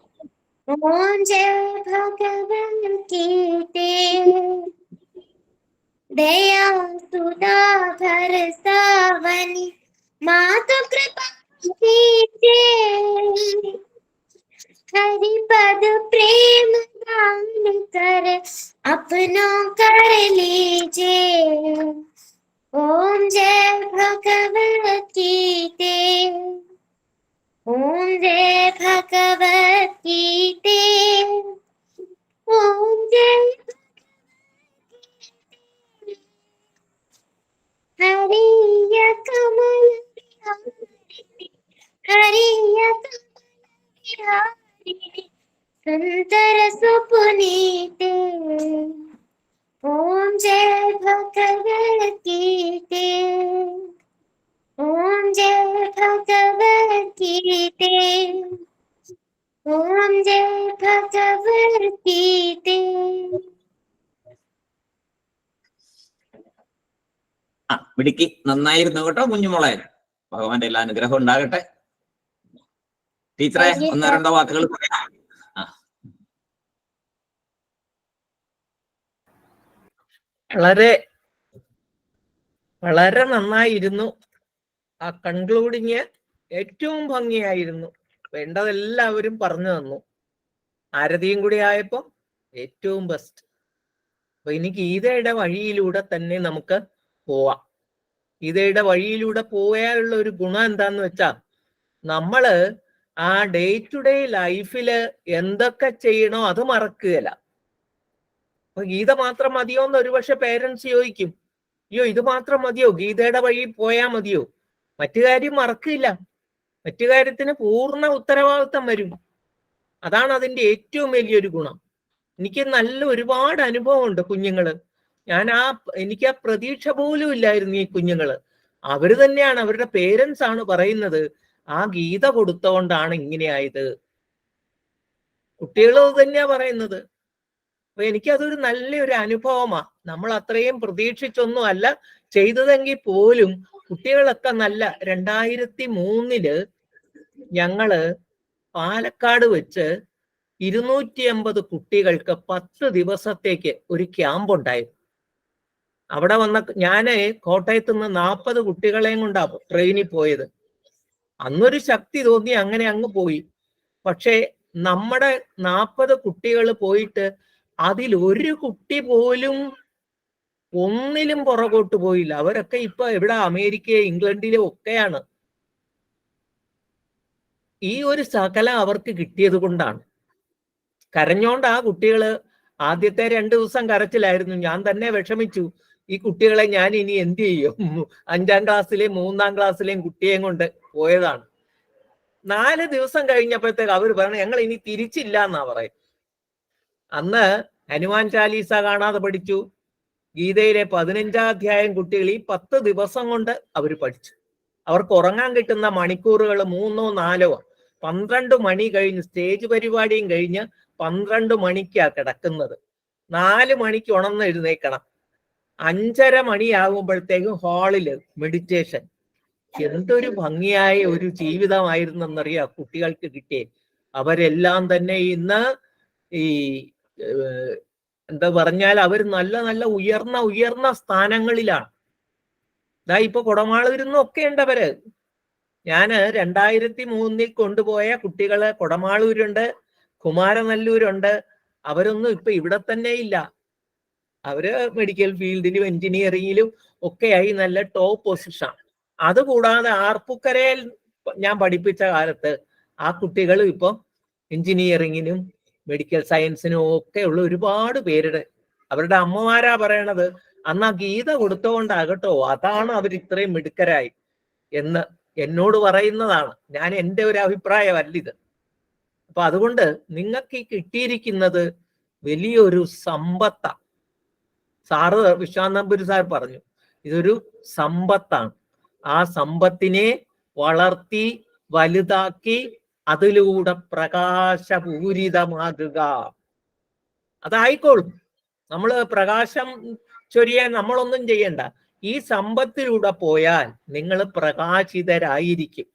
ओम जय भगवान गीते दया सुधा भर सावनी मातु कृपा कीजिए। हरि पद प्रेम दान कर अपनों कर लीजिए। ओम जय भगवत गीते ओम जय भगवत गीते ओम जय हरिय कमल हरिय कमल संतर सुपुनीते। ओम जय भगवत गीते ओम जय भगवत गीते ओम जय भगवत गीते। മിടുക്കി, നന്നായിരുന്നു കേട്ടോ കുഞ്ഞുമോളെ. ഭഗവാന്റെ എല്ലാ അനുഗ്രഹം ഉണ്ടാകട്ടെ. ടീച്ചറെ ഒന്നോ രണ്ടോ വാക്കുകൾ പറയാം. വളരെ വളരെ നന്നായിരുന്നു. ആ കൺക്ലൂഡിങ് ഏറ്റവും ഭംഗിയായിരുന്നു. വേണ്ടതെല്ലാവരും പറഞ്ഞു തന്നു. ആരതിയും കൂടി ആയപ്പോ ഏറ്റവും ബെസ്റ്റ്. അപ്പൊ ഇനി ഗീതയുടെ വഴിയിലൂടെ തന്നെ നമുക്ക് പോവാം. ഗീതയുടെ വഴിയിലൂടെ പോയാലുള്ള ഒരു ഗുണം എന്താന്ന് വെച്ചാ, നമ്മള് ആ ഡേ ടു ഡേ ലൈഫില് എന്തൊക്കെ ചെയ്യണോ അത് മറക്കുകയില്ല. അപ്പൊ ഗീത മാത്രം മതിയോ എന്ന് ഒരുപക്ഷെ പേരൻസ് ചോദിക്കും. അയ്യോ ഇത് മാത്രം മതിയോ, ഗീതയുടെ വഴി പോയാൽ മതിയോ? മറ്റു കാര്യം മറക്കില്ല, മറ്റു കാര്യത്തിന് പൂർണ്ണ ഉത്തരവാദിത്വം വരും. അതാണ് അതിന്റെ ഏറ്റവും വലിയൊരു ഗുണം. എനിക്ക് നല്ല ഒരുപാട് അനുഭവമുണ്ട് കുഞ്ഞുങ്ങള്. എനിക്ക് ആ പ്രതീക്ഷ പോലും ഇല്ലായിരുന്നു ഈ കുഞ്ഞുങ്ങള്. അവര് തന്നെയാണ്, അവരുടെ പേരൻസ് ആണ് പറയുന്നത്, ആ ഗീത കൊടുത്തോണ്ടാണ് ഇങ്ങനെയായത്. കുട്ടികൾ തന്നെയാ പറയുന്നത്. അപ്പൊ എനിക്കതൊരു നല്ലൊരു അനുഭവമാ. നമ്മൾ അത്രയും പ്രതീക്ഷിച്ചൊന്നും അല്ല ചെയ്തതെങ്കിൽ പോലും കുട്ടികളൊക്കെ നല്ല 2003 ഞങ്ങള് പാലക്കാട് വെച്ച് 250 കുട്ടികൾക്ക് 10 ദിവസത്തേക്ക് ഒരു ക്യാമ്പ് ഉണ്ടായിരുന്നു. അവിടെ വന്ന ഞാന് കോട്ടയത്ത് നിന്ന് 40 കുട്ടികളെയും കൊണ്ടാ ട്രെയിനിൽ പോയത്. അന്നൊരു ശക്തി തോന്നി, അങ്ങനെ അങ്ങ് പോയി. പക്ഷെ നമ്മുടെ 40 കുട്ടികൾ പോയിട്ട് അതിൽ ഒരു കുട്ടി പോലും ഒന്നിലും പുറകോട്ട് പോയില്ല. അവരൊക്കെ ഇപ്പൊ എവിടെ, അമേരിക്ക ഇംഗ്ലണ്ടിലും ഒക്കെയാണ്. ഈ ഒരു ശകലം അവർക്ക് കിട്ടിയത് കൊണ്ടാണ്. കരഞ്ഞോണ്ട് ആ കുട്ടികള് ആദ്യത്തെ 2 ദിവസം കരച്ചിലായിരുന്നു. ഞാൻ തന്നെ വിഷമിച്ചു, ഈ കുട്ടികളെ ഞാൻ ഇനി എന്ത് ചെയ്യും? 5ാം ക്ലാസ്സിലെയും 3ാം ക്ലാസ്സിലെയും കുട്ടിയെയും കൊണ്ട് പോയതാണ്. 4 ദിവസം കഴിഞ്ഞപ്പോഴത്തേക്ക് അവർ പറഞ്ഞു ഞങ്ങൾ ഇനി തിരിച്ചില്ല എന്നാ പറയും. അന്ന് ഹനുമാൻ ചാലീസ കാണാതെ പഠിച്ചു. ഗീതയിലെ 15ാം അധ്യായം കുട്ടികൾ ഈ 10 ദിവസം കൊണ്ട് അവർ പഠിച്ചു. അവർക്ക് ഉറങ്ങാൻ കിട്ടുന്ന മണിക്കൂറുകൾ 3ഓ 4ഓ. 12 മണി കഴിഞ്ഞ് സ്റ്റേജ് പരിപാടിയും കഴിഞ്ഞ് 12 മണിക്കാ കിടക്കുന്നത്. 4 മണിക്ക് ഉണർന്ന് എഴുന്നേക്കണം. 5:30 മണിയാകുമ്പോഴത്തേക്കും ഹാളില് മെഡിറ്റേഷൻ. എന്തൊരു ഭംഗിയായ ഒരു ജീവിതമായിരുന്നെന്നറിയാം കുട്ടികൾക്ക് കിട്ടിയേ. അവരെല്ലാം തന്നെ ഇന്ന് ഈ എന്താ പറഞ്ഞാൽ അവർ നല്ല നല്ല ഉയർന്ന സ്ഥാനങ്ങളിലാണ്. ഇതാ ഇപ്പൊ കൊടമാളൂരിന്നും ഒക്കെ ഉണ്ടവര്. ഞാന് 2003 കൊണ്ടുപോയ കുട്ടികള് കൊടമാളൂരുണ്ട്, കുമാരനല്ലൂരുണ്ട്. അവരൊന്നും ഇപ്പൊ ഇവിടെ തന്നെ ഇല്ല. അവര് മെഡിക്കൽ ഫീൽഡിലും എഞ്ചിനീയറിംഗിലും ഒക്കെയായി നല്ല ടോപ്പ് പൊസിഷൻ. അതുകൂടാതെ ആർപ്പുക്കരയിൽ ഞാൻ പഠിപ്പിച്ച കാലത്ത് ആ കുട്ടികളും ഇപ്പൊ എഞ്ചിനീയറിംഗിനും മെഡിക്കൽ സയൻസിനും ഒക്കെ ഉള്ള ഒരുപാട് പേരുടെ അവരുടെ അമ്മമാരാ പറയണത്, അന്ന് ആ ഗീത കൊടുത്തോണ്ടാകട്ടോ അതാണ് അവർ ഇത്രയും മിടുക്കരായി എന്ന് എന്നോട് പറയുന്നതാണ്. ഞാൻ എൻ്റെ ഒരു അഭിപ്രായമല്ല ഇത്. അപ്പൊ അതുകൊണ്ട് നിങ്ങൾക്ക് ഈ കിട്ടിയിരിക്കുന്നത് വലിയൊരു സമ്പത്താണ്. സാറ് വിശ്വാനന്ദ നമ്പൂതിരി സാർ പറഞ്ഞു ഇതൊരു സമ്പത്താണ്. ആ സമ്പത്തിനെ വളർത്തി വലുതാക്കി അതിലൂടെ പ്രകാശപൂരിതമാകുക. അതായിക്കോളും. നമ്മള് പ്രകാശം ചൊരിയാൻ നമ്മളൊന്നും ചെയ്യണ്ട. ഈ സമ്പത്തിലൂടെ പോയാൽ നിങ്ങൾ പ്രകാശിതരായിരിക്കും.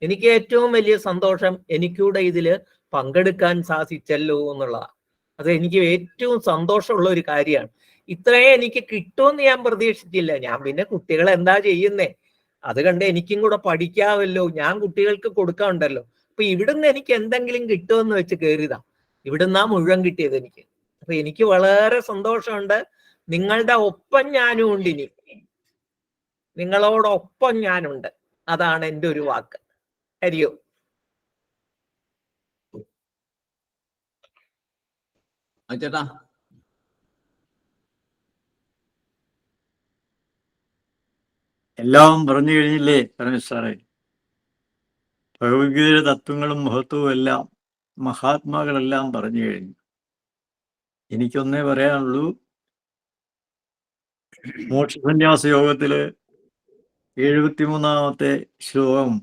എനിക്ക് ഏറ്റവും വലിയ സന്തോഷം എനിക്കൂടെ ഇതില് പങ്കെടുക്കാൻ സാധിച്ചല്ലോ എന്നുള്ളതാണ്. അത് എനിക്ക് ഏറ്റവും സന്തോഷമുള്ള ഒരു കാര്യമാണ്. ഇത്രയും എനിക്ക് കിട്ടുമെന്ന് ഞാൻ പ്രതീക്ഷിച്ചില്ല. ഞാൻ പിന്നെ കുട്ടികൾ എന്താ ചെയ്യുന്നേ അത് കണ്ട് എനിക്കും കൂടെ പഠിക്കാമല്ലോ, ഞാൻ കുട്ടികൾക്ക് കൊടുക്കാറുണ്ടല്ലോ. അപ്പൊ ഇവിടുന്ന് എനിക്ക് എന്തെങ്കിലും കിട്ടുമെന്ന് വെച്ച് കയറിയതാ. ഇവിടുന്നാ മുഴുവൻ കിട്ടിയത് എനിക്ക്. അപ്പൊ എനിക്ക് വളരെ സന്തോഷമുണ്ട്. നിങ്ങളുടെ ഒപ്പം ഞാനും ഉണ്ട്. ഇനി നിങ്ങളോടൊപ്പം ഞാനുണ്ട്. അതാണ് എൻ്റെ ഒരു വാക്ക്. ഹരിയോ. ചേട്ടാ എല്ലാം പറഞ്ഞു കഴിഞ്ഞില്ലേ പരമേശ്വരേ? ഭഗവത്ഗീതയുടെ തത്വങ്ങളും മഹത്വവും എല്ലാം മഹാത്മാക്കളെല്ലാം പറഞ്ഞു കഴിഞ്ഞു. എനിക്കൊന്നേ പറയാനുള്ളൂ, മോക്ഷസന്യാസ യോഗത്തില് 73-ാമത്തെ ശ്ലോകം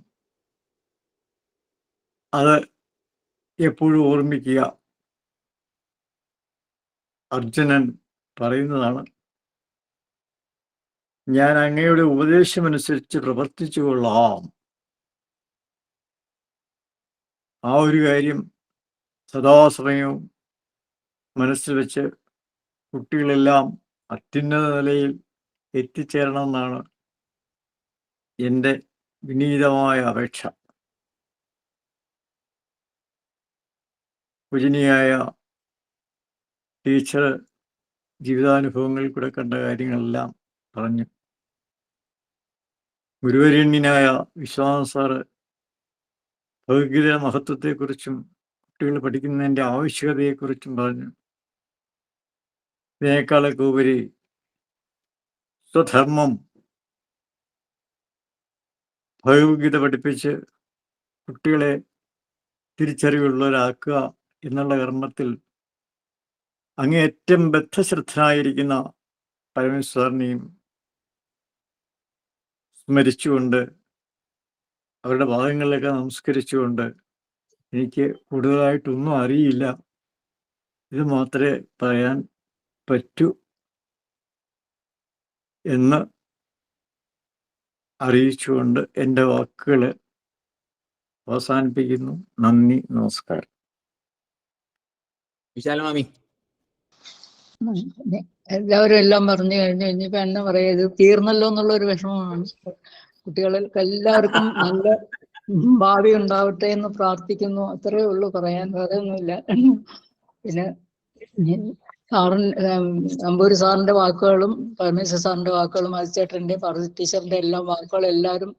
അത് എപ്പോഴും ഓർമ്മിക്കുക. അർജുനൻ പറയുന്നതാണ്, ഞാൻ അങ്ങയുടെ ഉപദേശമനുസരിച്ച് പ്രവർത്തിച്ചു കൊള്ളാം. ആ ഒരു കാര്യം സദാസമയവും മനസ്സിൽ വെച്ച് കുട്ടികളെല്ലാം അത്യുന്നത നിലയിൽ എത്തിച്ചേരണമെന്നാണ് എൻ്റെ വിനീതമായ അപേക്ഷ. പൂജനീയായ ടീച്ചർ ജീവിതാനുഭവങ്ങളിൽ കൂടെ കണ്ട കാര്യങ്ങളെല്ലാം പറഞ്ഞു. ഗുരുവരണ്യനായ വിശ്വാസ സാറ് ഭഗവത്ഗീത മഹത്വത്തെക്കുറിച്ചും കുട്ടികൾ പഠിക്കുന്നതിൻ്റെ ആവശ്യകതയെക്കുറിച്ചും പറഞ്ഞു. ഇതിനേക്കാളൊക്കെ ഉപരി സ്വധർമ്മം ഭഗവത്ഗീത പഠിപ്പിച്ച് കുട്ടികളെ തിരിച്ചറിവുള്ളവരാക്കുക എന്നുള്ള കർമ്മത്തിൽ അങ്ങേയറ്റം ബദ്ധശ്രദ്ധനായിരിക്കുന്ന പരമേശ്വരനെയും സ്മരിച്ചുകൊണ്ട് അവരുടെ ഭാഗങ്ങളിലൊക്കെ നമസ്കരിച്ചുകൊണ്ട്, എനിക്ക് കൂടുതലായിട്ടൊന്നും അറിയില്ല, ഇത് മാത്രമേ പറയാൻ പറ്റൂ എന്ന് അറിയിച്ചുകൊണ്ട് എൻ്റെ വാക്കുകൾ അവസാനിപ്പിക്കുന്നു. നന്ദി, നമസ്കാരം. വിശാലമാമി. എല്ലാവരും എല്ലാം പറഞ്ഞു കഴിഞ്ഞു. ഇനിയിപ്പോ എന്നാ പറയാ, ഇത് തീർന്നല്ലോ എന്നുള്ള ഒരു വിഷമമാണ്. കുട്ടികൾക്ക് എല്ലാവർക്കും നല്ല ഭാവി ഉണ്ടാവട്ടെ എന്ന് പ്രാർത്ഥിക്കുന്നു. അത്രയേ ഉള്ളൂ പറയാൻ, വേറെ ഒന്നുമില്ല. പിന്നെ നമ്പൂരി സാറിന്റെ വാക്കുകളും പരമേശ്വര സാറിന്റെ വാക്കുകളും അജിച്ചേട്ടന്റെ ടീച്ചറിന്റെ എല്ലാം വാക്കുകളും എല്ലാവരും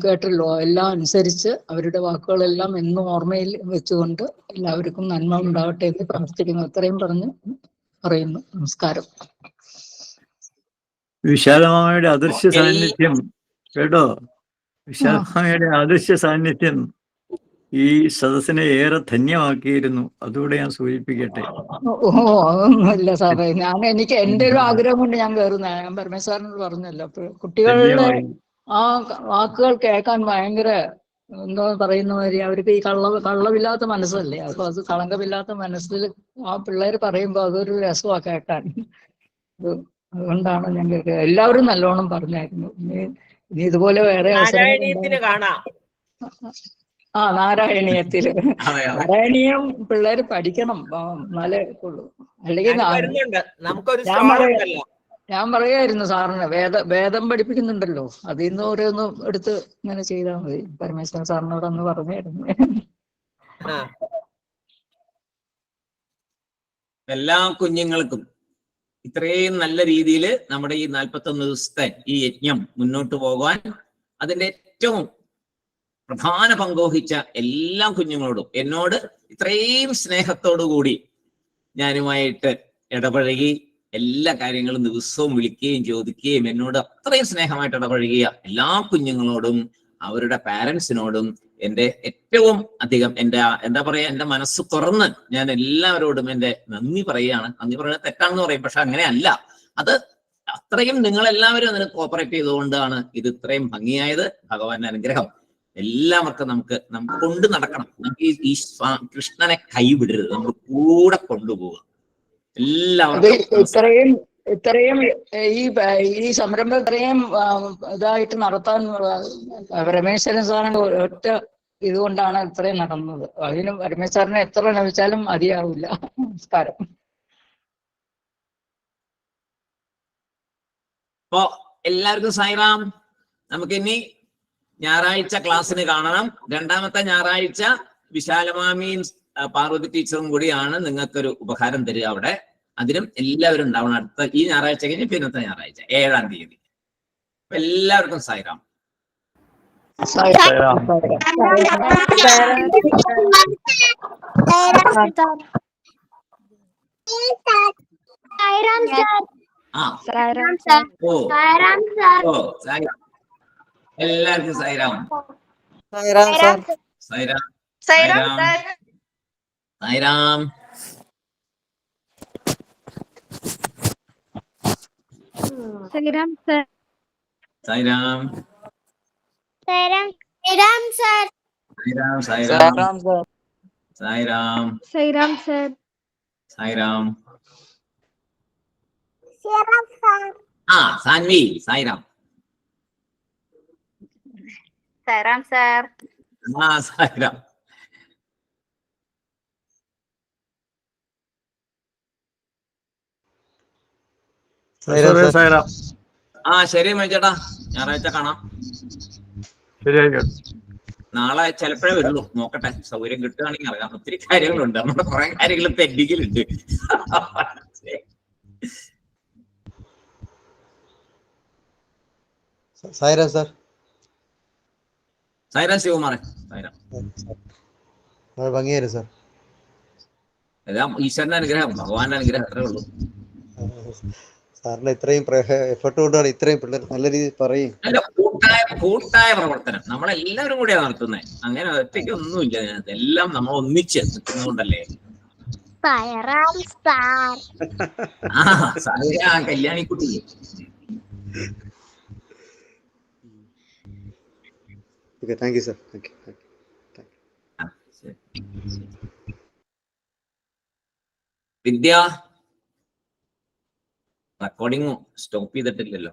കേട്ടല്ലോ. എല്ലാം അനുസരിച്ച് അവരുടെ വാക്കുകളെല്ലാം എന്നും ഓർമ്മയിൽ വെച്ചുകൊണ്ട് എല്ലാവർക്കും നന്മ ഉണ്ടാവട്ടെ എന്ന് പ്രാർത്ഥിക്കുന്നു. അത്രയും പറഞ്ഞ് പറയുന്നു. നമസ്കാരം. വിശാലമാമയുടെ അദൃശ്യ സാന്നിധ്യം കേട്ടോ, വിശാലമാമയുടെ അദൃശ്യ സാന്നിധ്യം ഈ സദസ്സിനെ ഏറെ ധന്യമാക്കിയിരുന്നു. അതുകൂടെ ഞാൻ സൂചിപ്പിക്കട്ടെ. ഓ അതൊന്നുമില്ല സാറേ, എനിക്ക് എന്റെ ഒരു ആഗ്രഹം കൊണ്ട് ഞാൻ കയറുന്ന. ഞാൻ പരമേശ്വരനോട് പറഞ്ഞല്ലോ, കുട്ടികളുടെ ആ വാക്കുകൾ കേൾക്കാൻ ഭയങ്കര എന്താ പറയുന്ന മാതിരി അവർക്ക് ഈ കള്ളമില്ലാത്ത മനസ്സല്ലേ. അപ്പൊ അത് കളങ്കമില്ലാത്ത മനസ്സിൽ ആ പിള്ളേർ പറയുമ്പോ അതൊരു രസമാണ് കേൾക്കാൻ. അതുകൊണ്ടാണ് ഞാൻ കേൾക്കുക. എല്ലാവരും നല്ലോണം പറഞ്ഞായിരുന്നു. ഇനി ഇതുപോലെ വേറെ കാണാം. ആ നാരായണീയത്തില് നാരായണീയം പിള്ളേര് പഠിക്കണം, എന്നാലേ ഉള്ളൂ. അല്ലെങ്കിൽ ഞാൻ പറയായിരുന്നു സാറിന് വേദം പഠിപ്പിക്കുന്നുണ്ടല്ലോ, അതിൽ നിന്ന് ഓരോന്നും എടുത്ത് ഇങ്ങനെ ചെയ്താൽ മതി. പരമേശ്വരൻ സാറിനോട് അന്ന് പറഞ്ഞായിരുന്നു. എല്ലാ കുഞ്ഞുങ്ങൾക്കും ഇത്രയും നല്ല രീതിയിൽ നമ്മുടെ ഈ 41 ദിവസത്തെ ഈ യജ്ഞം മുന്നോട്ട് പോകാൻ അതിന്റെ ഏറ്റവും പ്രധാന പങ്കുവഹിച്ച എല്ലാ കുഞ്ഞുങ്ങളോടും എന്നോട് ഇത്രയും സ്നേഹത്തോടു കൂടി ഞാനുമായിട്ട് ഇടപഴകി എല്ലാ കാര്യങ്ങളും ദിവസവും വിളിക്കുകയും ചോദിക്കുകയും എന്നോട് അത്രയും സ്നേഹമായിട്ട് ഇടപഴകിയ എല്ലാ കുഞ്ഞുങ്ങളോടും അവരുടെ പാരൻസിനോടും എൻ്റെ ഏറ്റവും അധികം എന്താ പറയാ, എൻ്റെ മനസ്സ് തുറന്ന് ഞാൻ എല്ലാവരോടും എൻ്റെ നന്ദി പറയുകയാണ്. നന്ദി പറയുന്നത് തെറ്റാണെന്ന് പറയും, പക്ഷെ അങ്ങനെയല്ല. അത് അത്രയും നിങ്ങളെല്ലാവരും അതിന് കോപ്പറേറ്റ് ചെയ്തുകൊണ്ടാണ് ഇത് ഇത്രയും ഭംഗിയായത്. ഭഗവാന്റെ അനുഗ്രഹം എല്ലാവർക്കും നമുക്ക് കൊണ്ട് നടക്കണം. നമുക്ക് ഈ കൃഷ്ണനെ കൈവിടരുത്, നമ്മൾ കൂടെ കൊണ്ടുപോവുക. എല്ലാവർക്കും ഇത്രയും ഈ സംരംഭം ഇത്രയും ഇതായിട്ട് നടത്താൻ പരമേശ്വരൻ സാറിന്റെ ഒറ്റ ഇതുകൊണ്ടാണ് ഇത്രയും നടന്നത്. അതിന് പരമേശ്വരനെ എത്ര ലഭിച്ചാലും മതിയാവില്ല. നമസ്കാരം. അപ്പോ എല്ലാവർക്കും സായിറാം. നമുക്കിനി ഞായറാഴ്ച ക്ലാസ്സിന് കാണണം. രണ്ടാമത്തെ ഞായറാഴ്ച വിശാലമാമിയും പാർവതി ടീച്ചറും കൂടിയാണ് നിങ്ങൾക്കൊരു ഉപഹാരം തരിക അവിടെ. അതിനും എല്ലാവരും ഉണ്ടാവണം. അടുത്ത ഈ ഞായറാഴ്ച കഴിഞ്ഞ് പിന്നത്തെ ഞായറാഴ്ച 7-ാം തീയതി. എല്ലാവർക്കും സായിറാം. എല്ലാവർക്കും Sairam. Sairam. Sairam. Sairam. Sairam sir. Sairam. Sairam sir. Sairam. Sairam. Sairam. Sairam sir. Sairam. Sairam sir. Saanvi. Sairam. Sairam sir. Sairam. ശരി മൈച്ചേട്ടാ, ഞായറാഴ്ച കാണാം. നാളെ ചിലപ്പോഴേ വരുള്ളൂ, നോക്കട്ടെ, സൗകര്യം കിട്ടുകയാണെങ്കിൽ അറിയാം. ഒത്തിരി കാര്യങ്ങളുണ്ട്, നമ്മുടെ കുറെ കാര്യങ്ങൾ പെൻഡിങ്ങിലുണ്ട്. സായിരാം സാർ. സായിരാം ശിവകുമാറേ. സായിരാം. ഭംഗിയായിരുന്നു സാർ. എല്ലാം ഈശ്വരന്റെ അനുഗ്രഹം, ഭഗവാന്റെ അനുഗ്രഹം, അത്രേ ഉള്ളൂ. സാറിന്റെ ഇത്രയും എഫർട്ട് കൊണ്ടാണ് ഇത്രയും പിള്ളേർ നല്ല രീതിയിൽ പറയും. അല്ല, കൂട്ടായ പ്രവർത്തനം നമ്മളെല്ലാവരും കൂടിയാണ് നടത്തുന്നത്. അങ്ങനെ ഒറ്റയ്ക്ക് ഒന്നുമില്ല ഇതിനകത്ത്, എല്ലാം നമ്മൾ ഒന്നിച്ച് നിൽക്കുന്നതുകൊണ്ടല്ലേ. കല്യാണിക്കുട്ടി. Thank you sir. Vidya recording stop ചെയ്തിട്ടില്ലല്ലോ.